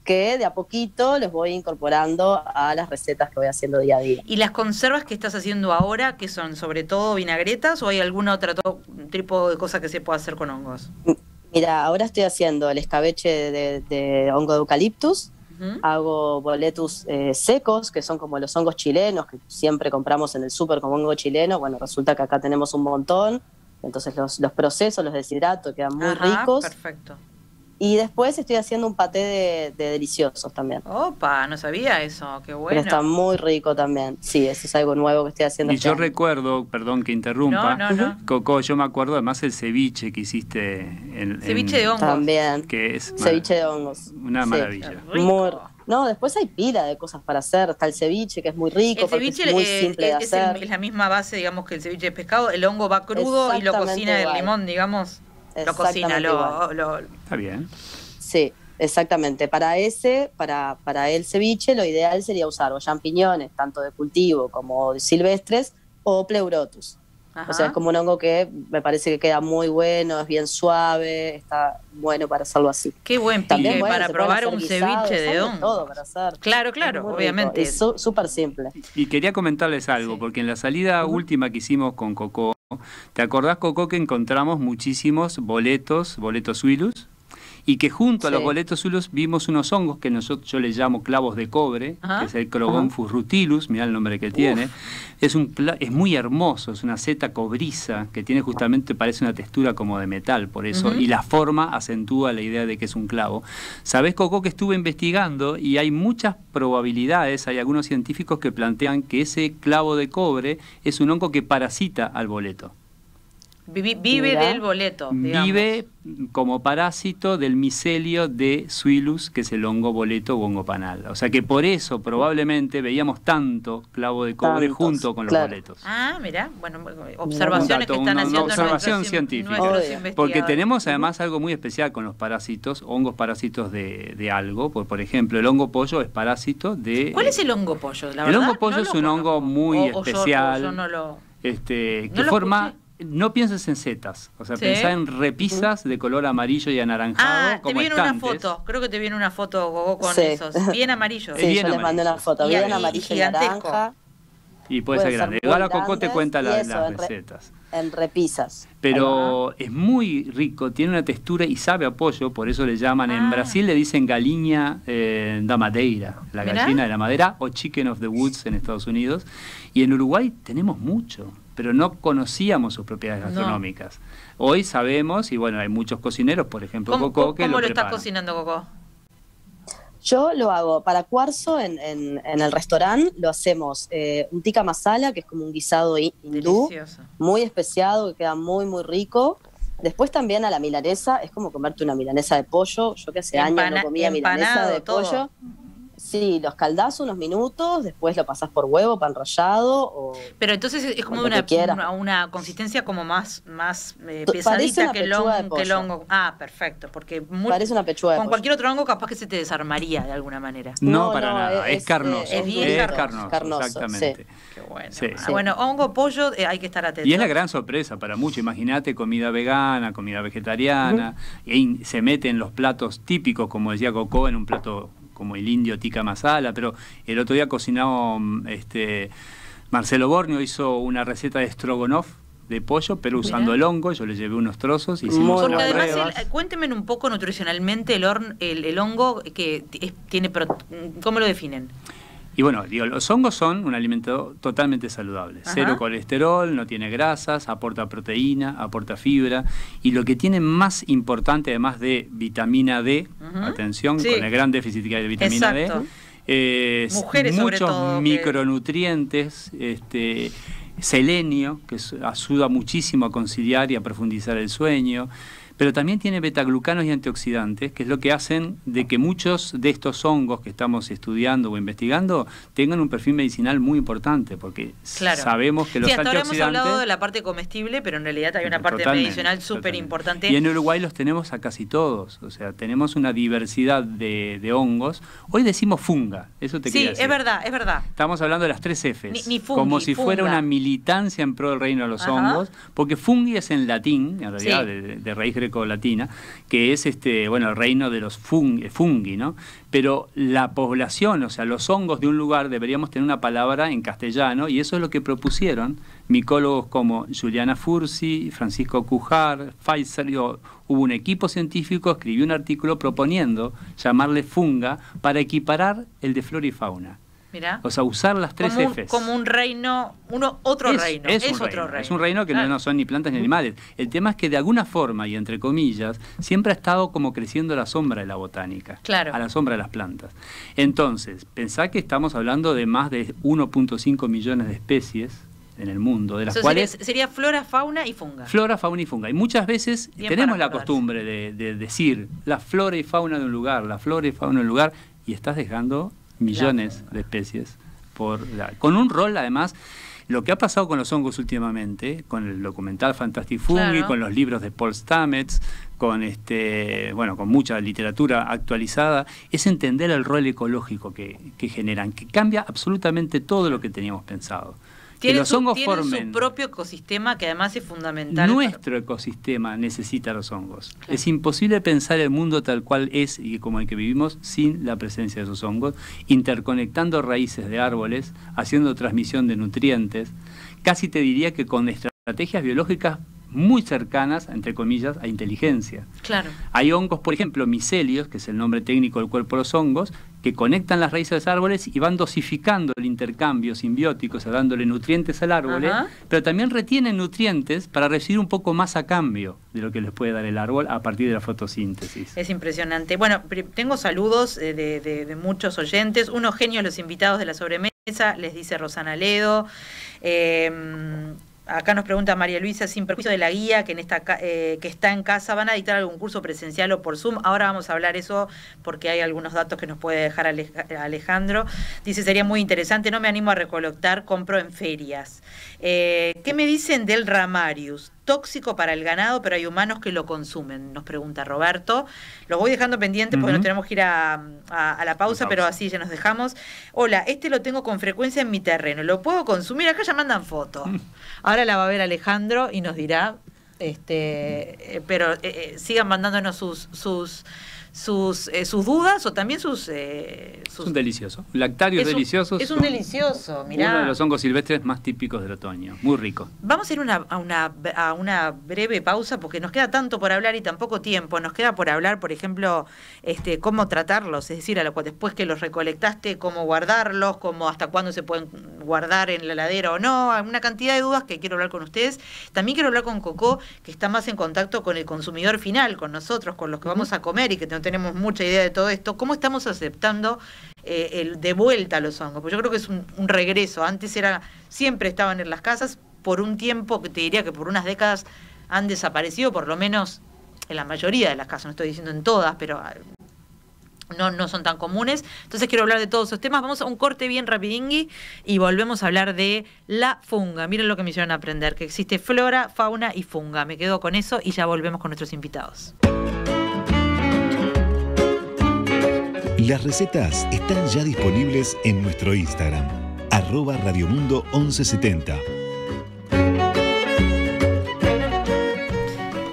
que de a poquito les voy incorporando a las recetas que voy haciendo día a día. ¿Y las conservas que estás haciendo ahora, que son sobre todo vinagretas, o hay algún otro tipo de cosa que se pueda hacer con hongos? Mira, ahora estoy haciendo el escabeche de hongo de eucaliptus. Hago boletus secos, que son como los hongos chilenos, que siempre compramos en el súper como hongo chileno. Bueno, resulta que acá tenemos un montón, entonces los proceso, los deshidrato, quedan muy ricos. Perfecto. Y después estoy haciendo un paté de deliciosos también. Opa, no sabía eso, qué bueno. Pero está muy rico también. Sí, eso es algo nuevo que estoy haciendo. Y yo recuerdo, perdón que interrumpa, Coco, yo me acuerdo además el ceviche que hiciste. Ceviche de hongos. También. Que es ceviche de hongos. Una maravilla. Después hay pila de cosas para hacer. Está el ceviche, que es muy rico, el ceviche es muy simple de hacer. Es la misma base, digamos, que el ceviche de pescado. El hongo va crudo y lo cocina el limón, digamos. Lo cocina, Está bien. Sí, exactamente. Para el ceviche lo ideal sería usar o champiñones, tanto de cultivo como de silvestres, o pleurotus. O sea, es como un hongo que me parece que queda muy bueno, es bien suave, está bueno para hacerlo así. Qué buen pique para probar un ceviche de hongo. Todo para hacer. Claro, obviamente. Es súper simple. Y quería comentarles algo, porque en la salida última que hicimos con Coco, ¿te acordás, Coco, que encontramos muchísimos boletos suilus? y que junto a los Sí. boletos zulus vimos unos hongos que yo les llamo clavos de cobre, Ajá. que es el Crogonthus rutilus, mirá el nombre que tiene. Es muy hermoso, es una seta cobriza que tiene justamente, parece una textura como de metal, por eso, y la forma acentúa la idea de que es un clavo. ¿Sabés, Coco, que estuve investigando y hay muchas probabilidades, hay algunos científicos que plantean que ese clavo de cobre es un hongo que parasita al boleto? Vive Mirá. del boleto, digamos. Vive como parásito del micelio de Suillus, que es el hongo boleto o hongo panal. O sea que por eso probablemente veíamos tanto clavo de cobre Tantos, junto con los claro. boletos. Ah, mirá, bueno, observaciones que están una haciendo observación nuestros, científica. nuestros Obvio. investigadores. Porque tenemos además algo muy especial con los parásitos, hongos parásitos de algo. Por ejemplo, el hongo pollo es parásito de... ¿Cuál es el hongo pollo? La El verdad, hongo pollo no es lo un hongo conozco. muy O especial. yo no lo... que No lo forma... escuché. No pienses en setas, o sea, Sí. pensá en repisas de color amarillo y anaranjado, Ah, te como viene una estantes. foto. Creo que te viene una foto, Gogo, con Sí. esos. Bien amarillos. Sí, bien yo les mandé una amarillo. foto, Y- bien y amarillo y gigantesco. naranja, Y puede Puede ser ser grande. muy Ahora Coco te grandes cuenta y las eso, en recetas. en repisas. Pero es muy rico, tiene una textura y sabe a pollo, por eso le llaman, en Ah. Brasil le dicen galiña da madeira, la Mirá. gallina de la madera, o chicken of the woods en Estados Unidos. Y en Uruguay tenemos mucho, pero no conocíamos sus propiedades No. gastronómicas. Hoy sabemos, y bueno, hay muchos cocineros, por ejemplo Coco, que ¿Cómo lo lo estás preparan. cocinando, Gogo? Yo lo hago para cuarzo en el restaurante, lo hacemos un tikka masala, que es como un guisado hindú, Delicioso. muy especiado, que queda muy, muy rico. Después también a la milanesa, es como comerte una milanesa de pollo. Yo que hace años no comía milanesa Empanado, de todo. pollo. Sí, los caldás unos minutos, después lo pasás por huevo, pan rallado o... Pero entonces es como Lo que quieras. una consistencia como más Parece pesadita una que el pechuga de hongo, que el pollo. hongo. Ah, perfecto, porque Parece una pechuga de con pollo. cualquier otro hongo capaz que se te desarmaría de alguna manera. No, No, para no, nada, es carnoso. es bien Es carnoso, carnoso, exactamente. Qué bueno. Sí. Ah, bueno, hongo, pollo, hay que estar atento. Y es la gran sorpresa para muchos. Imagínate comida vegana, comida vegetariana, y se mete en los platos típicos, como decía Coco, en un plato como el indio tikka masala. Pero el otro día cocinó Marcelo Bornio, hizo una receta de stroganoff de pollo, pero usando el hongo. Yo le llevé unos trozos, hicimos Muy Porque unas además, pruebas. cuéntenme un poco nutricionalmente el hongo que tiene... ¿Cómo lo definen? Y bueno, digo, los hongos son un alimento totalmente saludable. Ajá. Cero colesterol, no tiene grasas, aporta proteína, aporta fibra. Y lo que tiene más importante, además de vitamina D, Ujú. atención, Sí. con el gran déficit que hay de vitamina Exacto. D, Mujeres, sobre muchos todo, que- micronutrientes, selenio, que ayuda muchísimo a conciliar y a profundizar el sueño. Pero también tiene betaglucanos y antioxidantes, que es lo que hacen de que muchos de estos hongos que estamos estudiando o investigando tengan un perfil medicinal muy importante, porque Claro. sabemos que los Sí, hasta ahora hemos antioxidantes... hablado de la parte comestible, pero en realidad hay una parte Totalmente, medicinal súper totalmente. importante. Y en Uruguay los tenemos a casi todos, o sea, tenemos una diversidad de hongos. Hoy decimos funga, eso te Sí, quería decir. es verdad, es verdad. Estamos hablando de las 3 Fs, Ni fungi, como si fuera funga. una militancia en pro del reino de los Ajá. hongos, porque fungi es en latín, en realidad Sí. de raíz greco-latina, que es el reino de los fungi, ¿no? Pero la población, o sea, los hongos de un lugar deberíamos tener una palabra en castellano, y eso es lo que propusieron micólogos como Juliana Fursi, Francisco Cujar, Pfizer. Hubo un equipo científico, escribió un artículo proponiendo llamarle funga para equiparar el de flora y fauna. Mirá. O sea, usar las 3 Fs. Como un reino, otro reino. Es un otro reino. Es un reino que Claro. no son ni plantas ni animales. El tema es que de alguna forma, y entre comillas, siempre ha estado como creciendo a la sombra de la botánica. Claro. A la sombra de las plantas. Entonces, pensá que estamos hablando de más de 1.5 millones de especies en el mundo, de las Eso cuales... sería flora, fauna y funga. Flora, fauna y funga. Y muchas veces Bien tenemos para la acordarse. costumbre de decir la flora y fauna de un lugar, la flora y fauna de un lugar, y estás dejando millones de especies con un rol, además. Lo que ha pasado con los hongos últimamente, con el documental Fantastic Fungi, Claro. con los libros de Paul Stamets, con con mucha literatura actualizada, es entender el rol ecológico que generan, que cambia absolutamente todo lo que teníamos pensado. Que Tienen los hongos tienen formen su propio ecosistema que además es fundamental. nuestro ecosistema necesita los hongos. Claro. Es imposible pensar el mundo tal cual es y como el que vivimos sin la presencia de esos hongos, interconectando raíces de árboles, haciendo transmisión de nutrientes. Casi te diría que con estrategias biológicas muy cercanas, entre comillas, a inteligencia. Claro. Hay hongos, por ejemplo, micelios, que es el nombre técnico del cuerpo de los hongos, que conectan las raíces de los árboles y van dosificando el intercambio simbiótico, o sea, dándole nutrientes al árbol, pero también retienen nutrientes para recibir un poco más a cambio de lo que les puede dar el árbol a partir de la fotosíntesis. Es impresionante. Bueno, tengo saludos de muchos oyentes. Unos genios los invitados de la sobremesa, les dice Rosana Ledo. Acá nos pregunta María Luisa, sin perjuicio de la guía que está en casa, ¿van a dictar algún curso presencial o por Zoom? Ahora vamos a hablar eso porque hay algunos datos que nos puede dejar Alejandro. Dice, sería muy interesante, no me animo a recolectar, compro en ferias. ¿Qué me dicen del Ramarius? Tóxico para el ganado, pero hay humanos que lo consumen, nos pregunta Roberto. Lo voy dejando pendiente porque nos tenemos que ir a la pausa, pero así ya nos dejamos. Hola, lo tengo con frecuencia en mi terreno, ¿lo puedo consumir? Acá ya mandan foto. Ahora la va a ver Alejandro y nos dirá, pero sigan mandándonos sus dudas o también sus... Es un delicioso. Lactarios deliciosos. Es un delicioso, mirá. Uno de los hongos silvestres más típicos del otoño. Muy rico. Vamos a ir a una breve pausa porque nos queda tanto por hablar y tan poco tiempo. Nos queda por hablar, por ejemplo, cómo tratarlos, es decir, después que los recolectaste, cómo guardarlos, hasta cuándo se pueden guardar en la heladera o no. Hay una cantidad de dudas que quiero hablar con ustedes. También quiero hablar con Coco, que está más en contacto con el consumidor final, con nosotros, con los que vamos a comer y que no tenemos mucha idea de todo esto. ¿Cómo estamos aceptando el de vuelta a los hongos? Pues yo creo que es un regreso. Antes siempre estaban en las casas, por un tiempo, que te diría que por unas décadas han desaparecido, por lo menos en la mayoría de las casas, no estoy diciendo en todas, pero no son tan comunes. Entonces quiero hablar de todos esos temas. Vamos a un corte bien rapidingui y volvemos a hablar de la funga. Miren lo que me hicieron aprender, que existe flora, fauna y funga. Me quedo con eso y ya volvemos con nuestros invitados. Las recetas están ya disponibles en nuestro Instagram, @radiomundo1170.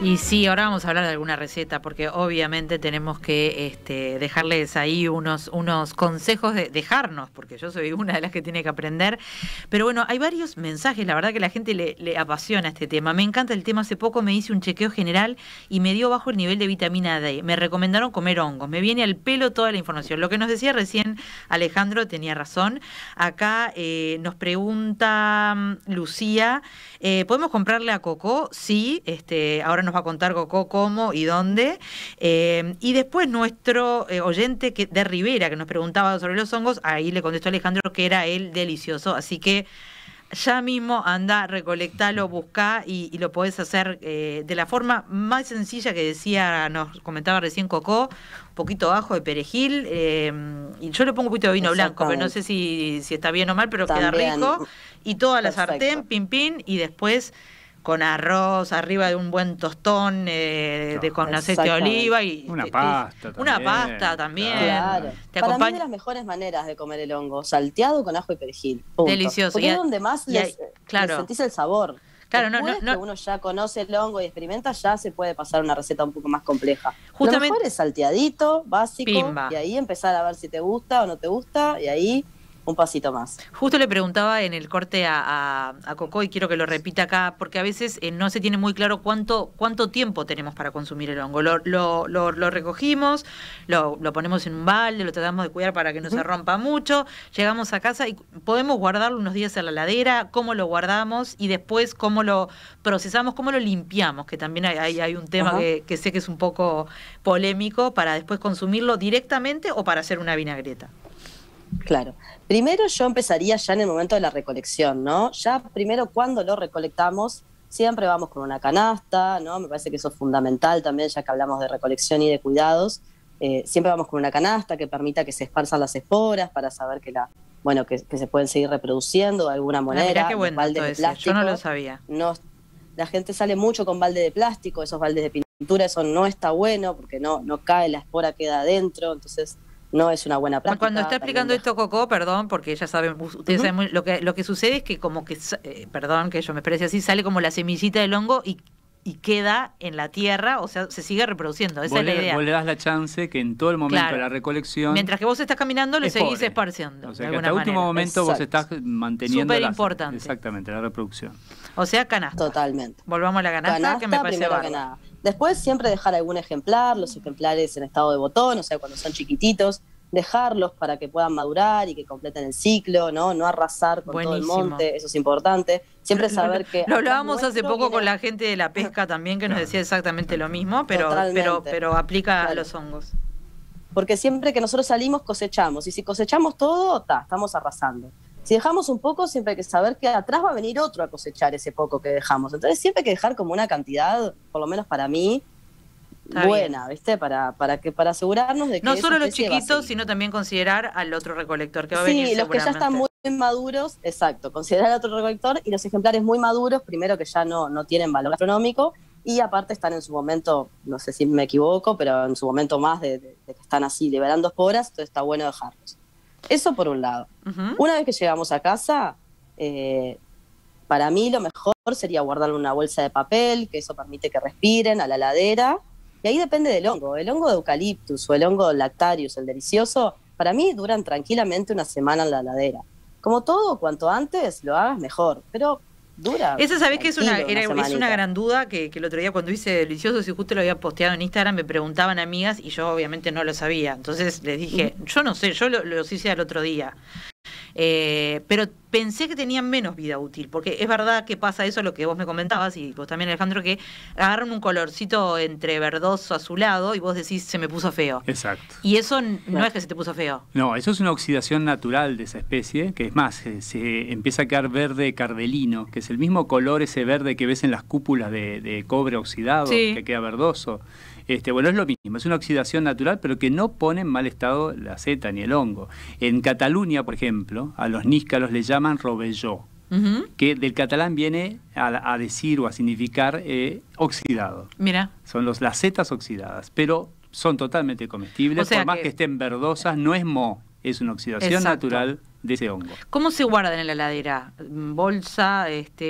Y sí, ahora vamos a hablar de alguna receta, porque obviamente tenemos que dejarles ahí unos consejos de dejarnos, porque yo soy una de las que tiene que aprender. Pero bueno, hay varios mensajes, la verdad que a la gente le apasiona este tema. Me encanta el tema, hace poco me hice un chequeo general y me dio bajo el nivel de vitamina D. Me recomendaron comer hongos, me viene al pelo toda la información. Lo que nos decía recién Alejandro tenía razón. Acá nos pregunta Lucía, ¿podemos comprarle a Coco? Sí, ahora nos va a contar Coco cómo y dónde. Y después nuestro oyente de Rivera, que nos preguntaba sobre los hongos, ahí le contestó Alejandro que era el delicioso. Así que ya mismo anda, recolectalo, buscá y lo podés hacer de la forma más sencilla que nos comentaba recién Coco. Un poquito de ajo, de perejil, y yo le pongo un poquito de vino blanco, pero no sé si está bien o mal, pero también queda rico. Y toda la sartén, pim, y después con arroz, arriba de un buen tostón con aceite de oliva y una pasta también. Claro. Para mí de las mejores maneras de comer el hongo, salteado con ajo y perejil. Punto. Delicioso. Porque es donde más les sentís el sabor. Claro, después que uno ya conoce el hongo y experimenta, ya se puede pasar una receta un poco más compleja. Justamente, lo mejor es salteadito, básico, pimba. Y ahí empezar a ver si te gusta o no te gusta, y ahí un pasito más. Justo le preguntaba en el corte a Coco y quiero que lo repita acá, porque a veces no se tiene muy claro cuánto tiempo tenemos para consumir el hongo. Lo recogimos, lo ponemos en un balde, lo tratamos de cuidar para que no se rompa mucho, llegamos a casa y podemos guardarlo unos días en la heladera, cómo lo guardamos y después cómo lo procesamos, cómo lo limpiamos, que también hay un tema que sé que es un poco polémico, para después consumirlo directamente o para hacer una vinagreta. Claro. Primero yo empezaría ya en el momento de la recolección, ¿no? Ya primero cuando lo recolectamos, siempre vamos con una canasta, ¿no? Me parece que eso es fundamental también, ya que hablamos de recolección y de cuidados. Siempre vamos con una canasta que permita que se esparzan las esporas para saber que se pueden seguir reproduciendo de alguna manera. Mirá qué bueno baldes de plástico, yo no lo sabía. La gente sale mucho con balde de plástico, esos baldes de pintura, eso no está bueno porque no cae, la espora queda adentro, entonces no es una buena práctica. Cuando está explicando esto Coco, perdón, porque ya saben, ustedes saben lo que sucede es que como que, perdón que yo me exprese así, sale como la semillita del hongo y y queda en la tierra, o sea, se sigue reproduciendo. Esa es la idea. Vos le das la chance que en todo el momento Claro. de la recolección... Mientras que vos estás caminando, lo seguís pobre. esparciendo. O sea, de que alguna hasta el último manera. momento vos Exacto. estás manteniendo Súper importante. Exactamente, la reproducción. O sea, canasta. Totalmente. Volvamos a la canasta, Canasta, que me parece primero que bárbaro. nada. Después siempre dejar algún ejemplar, los ejemplares en estado de botón, o sea, cuando son chiquititos, dejarlos para que puedan madurar y que completen el ciclo, ¿no? No arrasar con todo el Buenísimo. monte, eso es importante. Siempre saber que... Lo hablábamos atrás hace nuestro poco con viene- la gente de la pesca también, que nos decía exactamente lo mismo, pero Totalmente. aplica a Claro. los hongos. Porque siempre que nosotros salimos cosechamos, y si cosechamos todo, estamos arrasando. Si dejamos un poco, siempre hay que saber que atrás va a venir otro a cosechar ese poco que dejamos. Entonces siempre hay que dejar como una cantidad, por lo menos para mí, Está buena, ¿viste? Para asegurarnos de que No esa solo los especie va a chiquitos, seguir. sino también considerar al otro recolector que va a Sí, venir los que ya están muy seguramente. maduros, exacto, considerar a otro recolector, y los ejemplares muy maduros, primero que ya no tienen valor astronómico, y aparte están en su momento, no sé si me equivoco, pero en su momento más de que están así liberando esporas, entonces está bueno dejarlos. Eso por un lado. Ujú. Una vez que llegamos a casa, para mí lo mejor sería guardarlo en una bolsa de papel, que eso permite que respiren, a la heladera, y ahí depende del hongo. El hongo de eucaliptus o el hongo lactarius, el delicioso, para mí duran tranquilamente una semana en la heladera. Como todo, cuanto antes lo hagas mejor, pero dura. Esa, ¿sabés que es una semanita. gran duda que el otro día cuando hice Delicioso, si justo lo había posteado en Instagram, me preguntaban amigas y yo obviamente no lo sabía. Entonces les dije, yo no sé, yo los hice al otro día. Pero pensé que tenían menos vida útil, porque es verdad que pasa eso, lo que vos me comentabas, y vos también, Alejandro, que agarran un colorcito entre verdoso, azulado, y vos decís, se me puso feo. Exacto. Y eso no es que se te puso feo. No, eso es una oxidación natural de esa especie, que es más, se empieza a quedar verde cardelino, que es el mismo color, ese verde que ves en las cúpulas de cobre oxidado, Sí. que queda verdoso. Bueno, es lo mismo, es una oxidación natural, pero que no pone en mal estado la seta ni el hongo. En Cataluña, por ejemplo, a los níscalos le llaman rovelló, Ujú. que del catalán viene a decir o a significar oxidado. Mira. Son las setas oxidadas, pero son totalmente comestibles, O sea por más que- que estén verdosas, no es moho, es una oxidación Exacto. natural de ese hongo. ¿Cómo se guardan en la heladera? ¿Bolsa,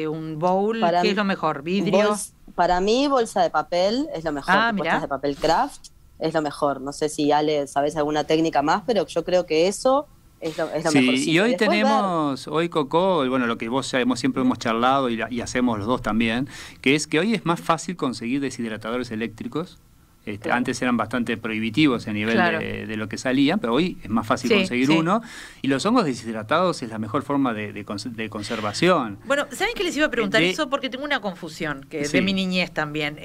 un bowl? Para ¿Qué mí- es lo mejor? ¿Vidrio? Para mí, bolsa de papel es lo mejor. Ah, mirá. Bolsas de papel craft es lo mejor. No sé si, Ale, sabes alguna técnica más, pero yo creo que eso es lo Sí, mejorcito. y hoy después tenemos, hoy Coco, bueno, lo que vos siempre hemos charlado y hacemos los dos también, que es que hoy es más fácil conseguir deshidratadores eléctricos. Claro. Antes eran bastante prohibitivos a nivel Claro. de lo que salían, pero hoy es más fácil Sí, conseguir sí. uno. Y los hongos deshidratados es la mejor forma de conservación. Bueno, ¿saben qué les iba a preguntar De- eso? Porque tengo una confusión, que Sí. de mi niñez también.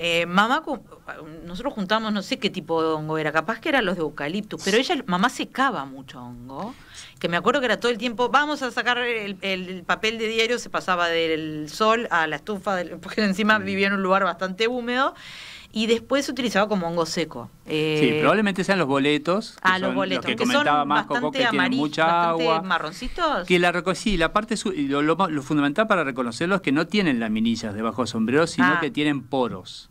Nosotros juntamos, no sé qué tipo de hongo era, capaz que eran los de eucaliptus, pero mamá secaba mucho hongo, que me acuerdo que era todo el tiempo, vamos a sacar el papel de diario, se pasaba del sol a la estufa, porque encima vivía en un lugar bastante húmedo, y después se utilizaba como hongo seco. Sí, probablemente sean los boletos, que Los son boletos, los que que son comentaba más Coco, bastante que tienen amarillos, mucha bastante agua. marroncitos. Que sí, la parte lo fundamental para reconocerlos es que no tienen laminillas debajo del sombrero, sino que tienen poros,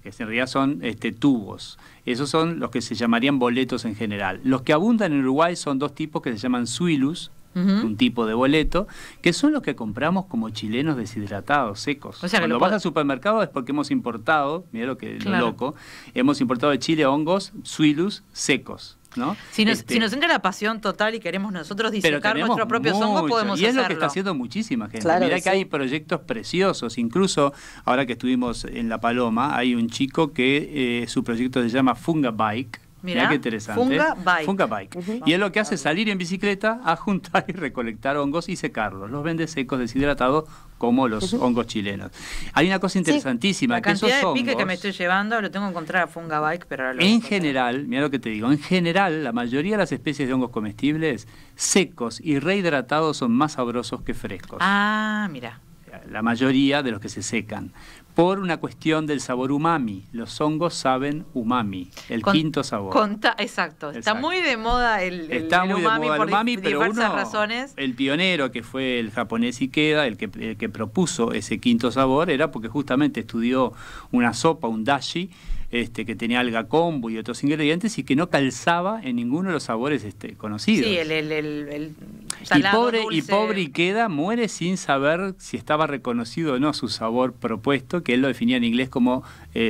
que en realidad son tubos. Esos son los que se llamarían boletos en general. Los que abundan en Uruguay son dos tipos que se llaman suilus, Ujú. un tipo de boleto, que son los que compramos como chilenos deshidratados, secos. O sea, que Cuando lo vas pod- al supermercado es porque hemos importado, mira lo Claro. loco, hemos importado de Chile hongos suilus secos, ¿no? Si nos entra la pasión total y queremos nosotros Pero disecar tenemos nuestros propios hongos, mucho, podemos y es hacerlo. lo que está haciendo muchísima gente. Claro Mirá que que sí. hay proyectos preciosos. Incluso, ahora que estuvimos en La Paloma, hay un chico que su proyecto se llama Funga Bike. Mirá, Qué interesante. Funga Bike. Funga Bike. Ujú. Y él lo que hace es salir en bicicleta a juntar y recolectar hongos y secarlos. Los vende secos, deshidratados, como los hongos chilenos. Hay una cosa interesantísima, La que esos cantidad de pique hongos, que me estoy llevando lo tengo que encontrar a Funga Bike, pero ahora lo voy a en encontrar. general, mira lo que te digo, en general la mayoría de las especies de hongos comestibles secos y rehidratados son más sabrosos que frescos. Ah, mira. La mayoría de los que se secan. Por una cuestión del sabor umami. Los hongos saben umami, el quinto sabor. Exacto. Está Exacto. muy de moda el Está muy umami de moda por el umami, pero diversas uno, razones. el pionero que fue el japonés Ikeda, el que propuso ese quinto sabor, era porque justamente estudió una sopa, un dashi, que tenía alga kombu y otros ingredientes y que no calzaba en ninguno de los sabores conocidos. Sí, el salado, y pobre Ikeda muere sin saber si estaba reconocido o no su sabor propuesto, que él lo definía en inglés como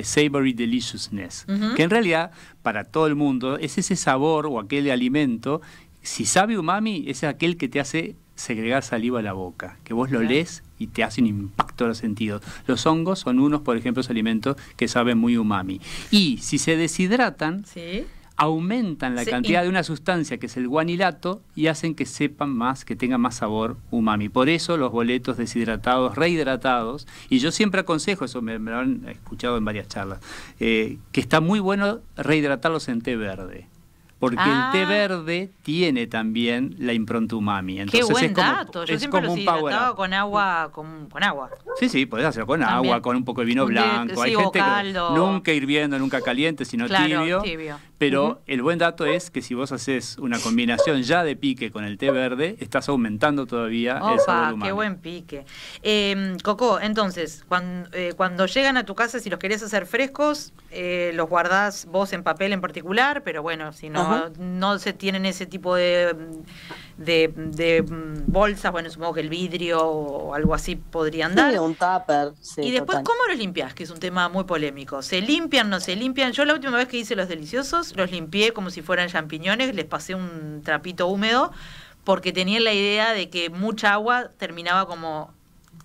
savory deliciousness, que en realidad para todo el mundo es ese sabor o aquel alimento, si sabe umami, es aquel que te hace segregar saliva a la boca, que vos lo lees y te hace un impacto a los sentidos. Los hongos son unos, por ejemplo, alimentos que saben muy umami. Y si se deshidratan, aumentan la cantidad de una sustancia que es el guanilato y hacen que sepan más, que tengan más sabor umami. Por eso los boletos deshidratados, rehidratados, y yo siempre aconsejo, eso me lo han escuchado en varias charlas, que está muy bueno rehidratarlos en té verde. Porque el té verde tiene también la impronta umami. Entonces qué buen es como, dato. Yo es siempre como los un power hidrataba up. con agua. Con agua. Sí, podés hacerlo con También. agua, con un poco de vino Un blanco. Hay sí, gente caldo. que nunca hirviendo, nunca caliente, sino Claro, tibio. Pero el buen dato es que si vos haces una combinación ya de pique con el té verde, estás aumentando todavía el sabor umami. Qué buen pique. Coco, entonces, cuando llegan a tu casa, si los querés hacer frescos, los guardás vos en papel en particular, pero bueno, si no se tienen ese tipo de bolsas, bueno, supongo que el vidrio o algo así podrían dar. Sí, un tupper. Sí, y después, total. ¿cómo los limpiás? Que es un tema muy polémico. ¿Se limpian, no se limpian? Yo la última vez que hice los deliciosos, los limpié como si fueran champiñones, les pasé un trapito húmedo, porque tenía la idea de que mucha agua terminaba como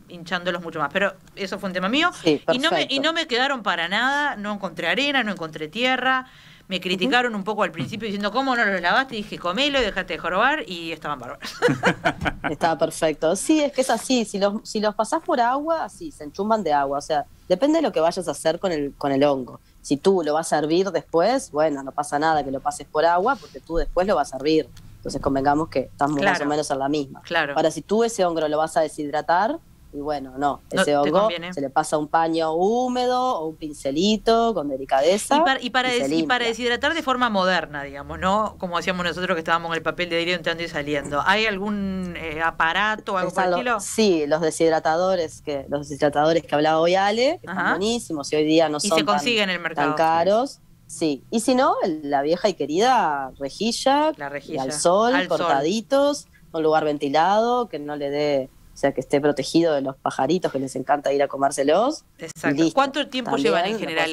hinchándolos mucho más. Pero eso fue un tema mío. Sí, y no me quedaron para nada, no encontré arena, no encontré tierra. Me criticaron un poco al principio diciendo, ¿cómo no los lavaste? Y dije, comelo y dejate de jorobar, y estaban bárbaros. Estaba perfecto. Sí, es que es así. Si los pasás por agua, sí, se enchumban de agua. O sea, depende de lo que vayas a hacer con el hongo. Si tú lo vas a hervir después, bueno, no pasa nada que lo pases por agua, porque tú después lo vas a hervir. Entonces convengamos que estamos más o menos en la misma. Claro. Ahora, si tú ese hongo lo vas a deshidratar, y bueno, ese hongo se le pasa un paño húmedo o un pincelito con delicadeza. Y para deshidratar de forma moderna, digamos, ¿no? Como hacíamos nosotros que estábamos en el papel de diario entrando y saliendo. ¿Hay algún aparato o algo por el estilo? Sí, los deshidratadores que hablaba hoy Ale, que están buenísimos y hoy día no son se consiguen en el mercado, tan caros. Sí, y si no, la vieja y querida rejilla, y al sol, cortaditos, un lugar ventilado, que no le dé... O sea, que esté protegido de los pajaritos que les encanta ir a comérselos. Exacto. Listo. ¿Cuánto tiempo llevan en general?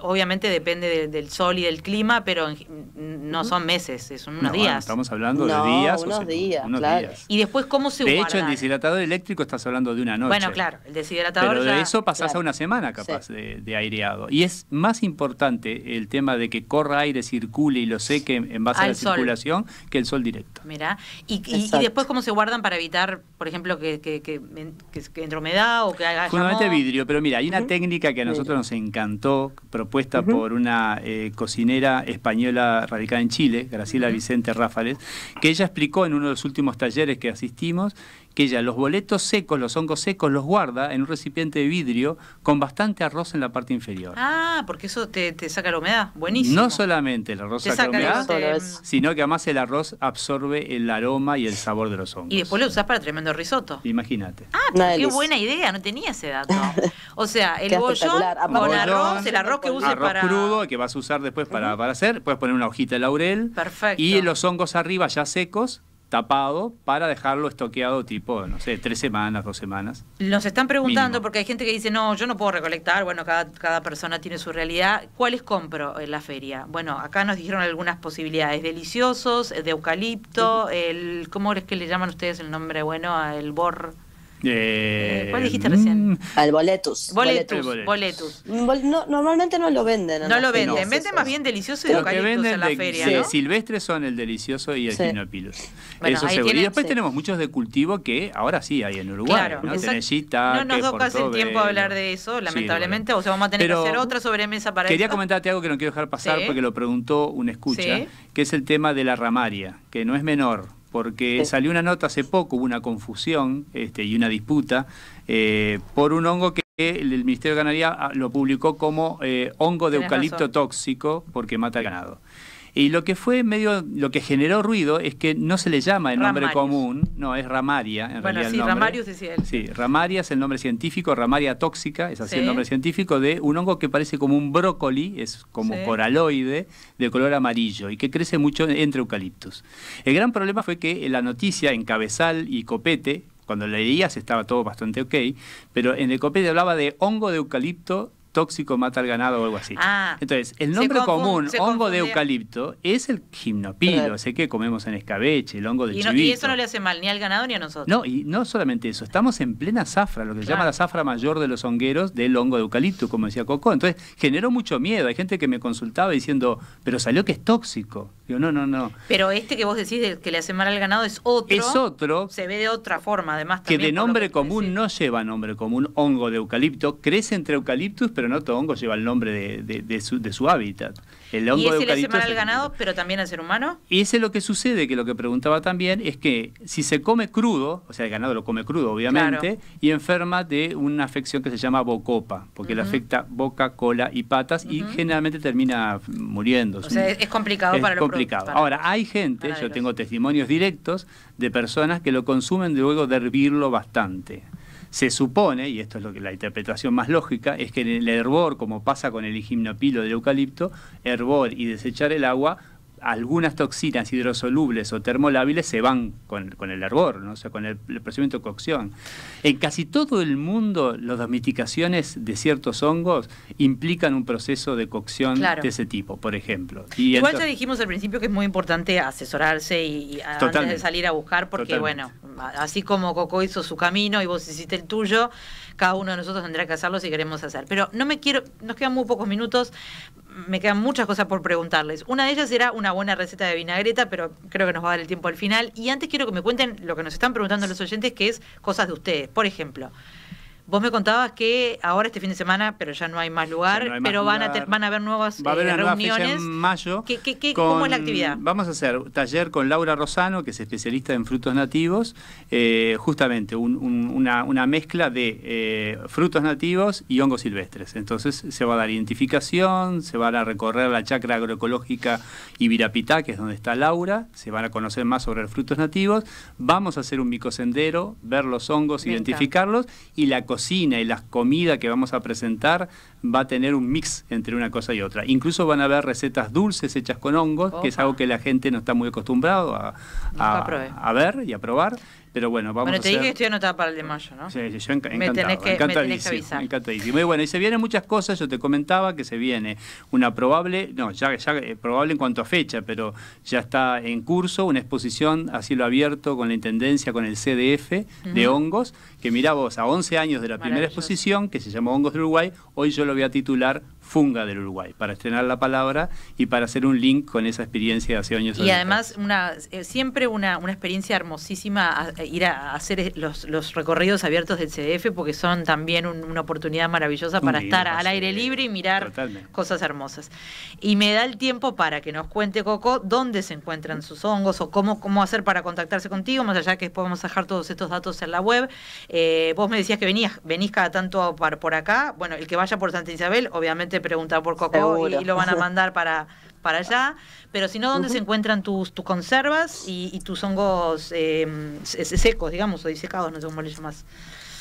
Obviamente depende del sol y del clima, pero no son meses, son unos días. Estamos hablando de días. Unos días. Y después, ¿cómo se guardan? De hecho, el deshidratador eléctrico estás hablando de una noche. Bueno, claro, el deshidratador pero de eso pasás a una semana capaz de aireado. Y es más importante el tema de que corra aire, circule y lo seque en base a la circulación que el sol directo. Mirá. Y después, ¿cómo se guardan para evitar, por ejemplo, que entre humedad o que haga fundamentalmente vidrio, pero mira, hay una técnica que a nosotros nos encantó, propuesta por una cocinera española radicada en Chile, Graciela Vicente Ráfales, que ella explicó en uno de los últimos talleres que asistimos, que ella los boletos secos, los hongos secos, los guarda en un recipiente de vidrio con bastante arroz en la parte inferior. Ah, porque eso te saca la humedad. Buenísimo. No solamente el arroz saca la humedad, sino que además el arroz absorbe el aroma y el sabor de los hongos. Y después lo usás para tremendo risotto. Imagínate. Ah, pero qué buena idea, no tenía ese dato. O sea, el bollón con arroz, el arroz que uses para... Arroz crudo, que vas a usar después para hacer, puedes poner una hojita de laurel. Perfecto. Y los hongos arriba ya secos, tapado, para dejarlo estoqueado tipo, no sé, 3 semanas, 2 semanas. Nos están preguntando, porque hay gente que dice, no, yo no puedo recolectar, bueno, cada persona tiene su realidad. ¿Cuáles compro en la feria? Bueno, acá nos dijeron algunas posibilidades, deliciosos, de eucalipto, ¿cómo es que le llaman ustedes el nombre bueno? El ¿cuál dijiste recién? Al boletus. Boletus. Normalmente no lo venden. No lo venden. Venden más bien delicioso y de eucaliptus en la feria, ¿no? Silvestres son el delicioso y el Pinopilus. Bueno, eso seguro. Y después tenemos muchos de cultivo que ahora sí hay en Uruguay. Claro, ¿no? No nos dio casi el tiempo de hablar de eso, lamentablemente. O sea, vamos a tener que hacer otra sobremesa para eso. Quería comentarte algo que no quiero dejar pasar porque lo preguntó un escucha, que es el tema de la ramaria, que no es menor. Porque salió una nota hace poco, hubo una confusión y una disputa por un hongo que el Ministerio de Ganadería lo publicó como hongo de eucalipto tóxico porque mata al ganado. Y lo que fue lo que generó ruido es que no se le llama el nombre Ramarius. común, no, es Ramaria, en realidad sí, el nombre. Ramarius decía él. Sí, Ramaria es el nombre científico, Ramaria tóxica, es así Sí. el nombre científico de un hongo que parece como un brócoli, es como Sí. coraloide, de color amarillo y que crece mucho entre eucaliptus. El gran problema fue que la noticia en Cabezal y Copete, cuando la leías estaba todo bastante ok, pero en el Copete hablaba de hongo de eucalipto tóxico, mata al ganado o algo así. Ah, Entonces, el nombre común, se hongo de confundía. eucalipto, es el gimnopilo, Claro. ese que comemos en escabeche, el hongo de Y chivito. eso no le hace mal ni al ganado ni a nosotros. No, y no solamente eso, estamos en plena zafra, lo que se Claro. llama la zafra mayor de los hongueros del hongo de eucalipto, como decía Coco. Entonces, generó mucho miedo. Hay gente que me consultaba diciendo, pero salió que es tóxico. Digo, no. Pero este que vos decís que le hace mal al ganado es otro. Es otro Se ve de otra forma, además. que también de por lo nombre que común decís. no lleva nombre común, hongo de eucalipto. Crece entre eucaliptus, pero no todo hongo lleva el nombre de su hábitat. El hongo ¿Y de ese le hace eucalipto mal es al el ganado, típico. pero también al ser humano? Y ese es lo que sucede, que lo que preguntaba también es que si se come crudo, o sea, el ganado lo come crudo, obviamente, y enferma de una afección que se llama bocopa, porque le afecta boca, cola y patas y generalmente termina muriendo. O sea, es complicado Es para los complicado. para Ahora, los hay gente, yo ganaderos. tengo testimonios directos de personas que lo consumen luego de hervirlo bastante. Se supone, y esto es lo que la interpretación más lógica, es que en el hervor, como pasa con el gimnopilo del eucalipto, hervor y desechar el agua, algunas toxinas hidrosolubles o termolábiles se van con el hervor, ¿no? O sea, con el procedimiento de cocción. En casi todo el mundo, las domesticaciones de ciertos hongos implican un proceso de cocción Claro. de ese tipo, por ejemplo. Y Igual ya entonces- dijimos al principio que es muy importante asesorarse y antes de Totalmente. salir a buscar, porque Totalmente. bueno, así como Coco hizo su camino y vos hiciste el tuyo, cada uno de nosotros tendrá que hacerlo si queremos hacer. Pero nos quedan muy pocos minutos, me quedan muchas cosas por preguntarles. Una de ellas era una buena receta de vinagreta, pero creo que nos va a dar el tiempo al final. Y antes quiero que me cuenten lo que nos están preguntando los oyentes, que es cosas de ustedes. Por ejemplo, vos me contabas que ahora este fin de semana, pero ya no hay más lugar, Ya no hay más pero lugar. van a haber nuevas Va a haber una nueva reuniones. fecha en mayo. ¿Cómo es la actividad? Vamos a hacer un taller con Laura Rosano, que es especialista en frutos nativos, justamente una mezcla de frutos nativos y hongos silvestres. Entonces se va a dar identificación, se van a recorrer la chacra agroecológica Ibirapitá, que es donde está Laura, se van a conocer más sobre los frutos nativos, vamos a hacer un micosendero, ver los hongos, Me identificarlos, y la cocina y la comida que vamos a presentar va a tener un mix entre una cosa y otra. Incluso van a haber recetas dulces hechas con hongos, que es Opa. algo que la gente no está muy acostumbrado Nunca probé. a ver y a probar. Pero bueno, vamos Bueno, a te hacer... dije que estoy anotada para el de mayo, ¿no? Sí, yo Me tenés que encantadísimo, avisar. encantadísimo. Y bueno, y se vienen muchas cosas. Yo te comentaba que se viene una probable, no, ya probable en cuanto a fecha, pero ya está en curso una exposición a cielo abierto con la Intendencia, con el CDF de hongos, que mirá vos, a 11 años de la primera Maravilloso. exposición, que se llamó Hongos del Uruguay, hoy yo lo voy a titular Funga del Uruguay, para estrenar la palabra y para hacer un link con esa experiencia de hace años. Y además siempre una experiencia hermosísima ir a hacer los recorridos abiertos del CDF, porque son también una oportunidad maravillosa para lindo estar al paseo. aire libre y mirar Totalmente. cosas hermosas. Y me da el tiempo para que nos cuente, Coco, dónde se encuentran sus hongos o cómo hacer para contactarse contigo, más allá que después vamos a dejar todos estos datos en la web. Vos me decías que venís cada tanto por acá. Bueno, el que vaya por Santa Isabel, obviamente pregunta por Coco Seguro. y lo van a mandar para allá. Pero si no, ¿dónde se encuentran tus conservas y tus hongos secos, digamos, o disecados, no sé cómo le llamas?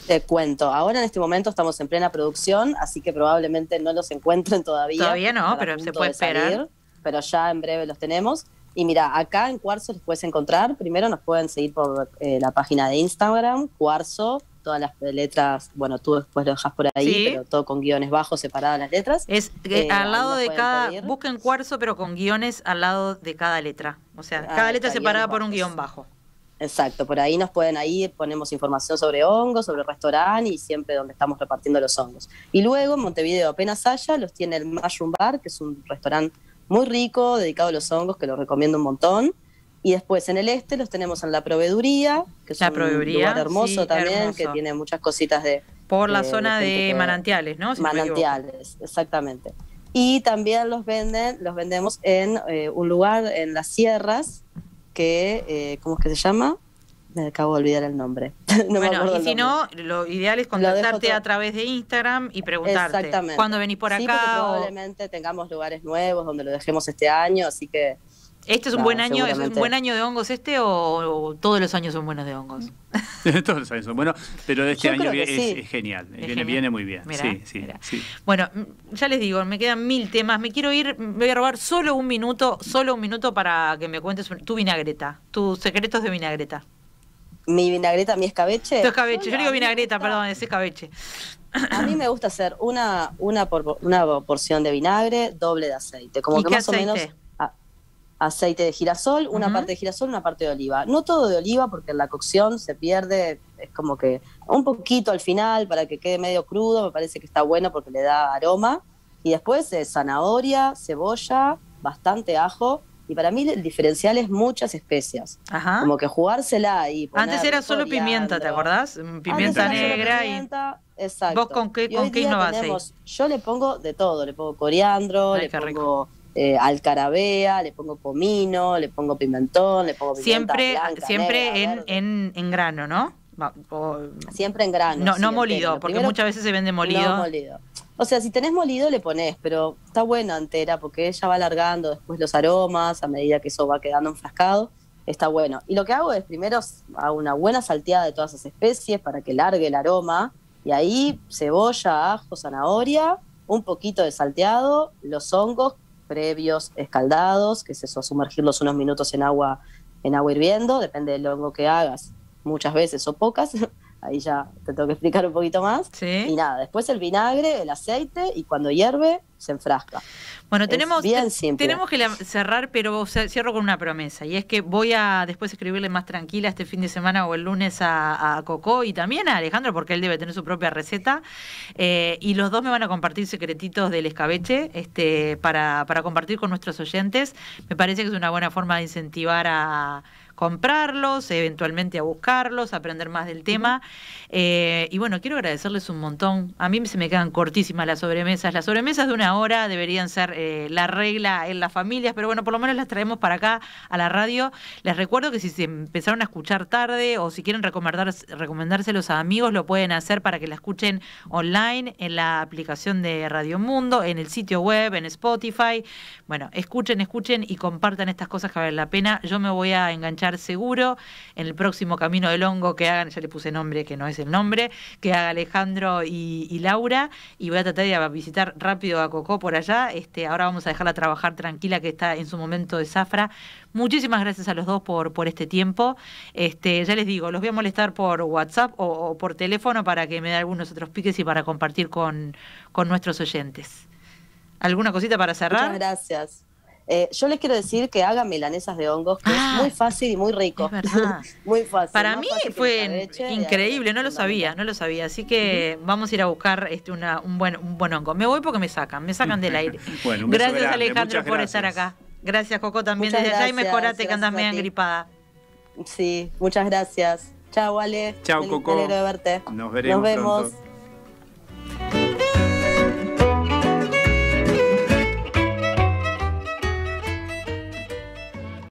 Te cuento, ahora en este momento estamos en plena producción, así que probablemente no los encuentren todavía. Todavía no, están a pero punto se puede de salir, esperar. pero ya en breve los tenemos. Y mira, acá en Cuarzo los puedes encontrar. Primero nos pueden seguir por la página de Instagram, Cuarzo, todas las letras, bueno, tú después lo dejas por ahí, Sí. pero todo con guiones bajos separadas las letras. Es Ahí al lado nos de pueden cada, pedir. busquen Cuarzo, pero con guiones al lado de cada letra. O sea, cada letra está, separada guiones por un bajos. guión bajo. Exacto, por ahí nos pueden, ahí ponemos información sobre hongos, sobre el restaurante y siempre donde estamos repartiendo los hongos. Y luego en Montevideo apenas haya, los tiene el Mushroom Bar, que es un restaurante muy rico, dedicado a los hongos, que lo recomiendo un montón. Y después en el este los tenemos en La Proveeduría, que es La un Proveeduría, lugar hermoso sí, también, hermoso. que tiene muchas cositas de... Por la zona gente de que- manantiales, ¿no? Si no me equivoco. manantiales, exactamente. Y también los vendemos en un lugar en las sierras que, ¿cómo es que se llama? Me acabo de olvidar el nombre. No me Bueno, acuerdo y el si nombre. no, lo ideal es Lo dejo contactarte todo. a través de Instagram y preguntarte Exactamente. cuándo venís por Sí, porque acá. probablemente tengamos lugares nuevos donde lo dejemos este año, así que ¿Este es un nada, buen año? ¿Es un seguramente. buen año de hongos este o todos los años son buenos de hongos? Todos los años son buenos, pero de este Yo año creo que sí. es genial. Es Viene, genial. viene muy bien. Mirá, Sí, sí, mirá. sí. Bueno, ya les digo, me quedan 1000 temas. Me quiero ir, me voy a robar solo un minuto para que me cuentes tu vinagreta, tus secretos de vinagreta. Mi vinagreta, mi escabeche. Tu escabeche, yo digo A mí me vinagreta, gusta- perdón, es escabeche. A mí me gusta hacer una porción de vinagre, doble de aceite. Como ¿Y que qué más o menos aceite? aceite de girasol, una Ujú. parte de girasol, una parte de oliva. No todo de oliva porque en la cocción se pierde, es como que un poquito al final para que quede medio crudo, me parece que está bueno porque le da aroma. Y después zanahoria, cebolla, bastante ajo. Y para mí el diferencial es muchas especias. Ajá. Como que jugársela y Antes ponerle era solo pimienta, ¿te coriandro. acordás? Antes Pimienta era solo negra pimienta, exacto. ¿Vos con qué Y hoy día innovás ahí? tenemos, yo le pongo de todo, le pongo coriandro, Ay, le qué pongo alcarabea, le pongo comino, le pongo pimentón, le pongo pimienta blanca, siempre negra, verde. en grano, ¿no? Siempre en grano. No, sí, no entero. molido, Lo porque primero- muchas veces se vende molido. No molido. O sea, si tenés molido le ponés, pero está buena entera porque ella va alargando después los aromas a medida que eso va quedando enfrascado. Está bueno. Y lo que hago es primero hago una buena salteada de todas esas especies para que largue el aroma. Y ahí cebolla, ajo, zanahoria, un poquito de salteado, los hongos previos escaldados, que es eso, sumergirlos unos minutos en agua hirviendo, depende del hongo que hagas, muchas veces o pocas. Ahí ya te tengo que explicar un poquito más. Sí. Y nada, después el vinagre, el aceite, y cuando hierve, se enfrasca. Bueno, Es tenemos bien simple. tenemos que cerrar, pero cierro con una promesa, y es que voy a después escribirle más tranquila este fin de semana o el lunes a Coco y también a Alejandro, porque él debe tener su propia receta, y los dos me van a compartir secretitos del escabeche para compartir con nuestros oyentes. Me parece que es una buena forma de incentivar a comprarlos, eventualmente a buscarlos, a aprender más del tema. Y bueno, quiero agradecerles un montón. A mí se me quedan cortísimas las sobremesas. Las sobremesas de una hora deberían ser la regla en las familias, pero bueno, por lo menos las traemos para acá a la radio. Les recuerdo que si se empezaron a escuchar tarde o si quieren recomendárselos a amigos, lo pueden hacer para que la escuchen online en la aplicación de Radio Mundo, en el sitio web, en Spotify. Bueno, escuchen y compartan estas cosas que valen la pena. Yo me voy a enganchar seguro en el próximo Camino del Hongo que hagan, ya le puse nombre que no es el nombre, que haga Alejandro y Laura, y voy a tratar de ir a visitar rápido a Coco por allá. Ahora vamos a dejarla trabajar tranquila, que está en su momento de zafra. Muchísimas gracias a los dos por este tiempo. Ya les digo, los voy a molestar por WhatsApp o por teléfono para que me den algunos otros piques y para compartir con nuestros oyentes. ¿Alguna cosita para cerrar? Muchas gracias. Yo les quiero decir que hagan milanesas de hongos, que es muy fácil y muy rico. Es verdad. Muy fácil. Para más mí fácil que fue el escabeche, y increíble, además no lo es sabía. Así que vamos a ir a buscar un buen hongo. Me voy porque me sacan del aire. Bueno, un beso Gracias, grande, Alejandro, muchas por estar gracias. acá. Gracias, Coco, también Muchas desde allá, y gracias, mejorate que andas gracias a medio ti. engripada. Sí, muchas gracias. Chao, Ale. Chao, Me Coco. alegro de verte. Nos veremos Nos vemos. pronto.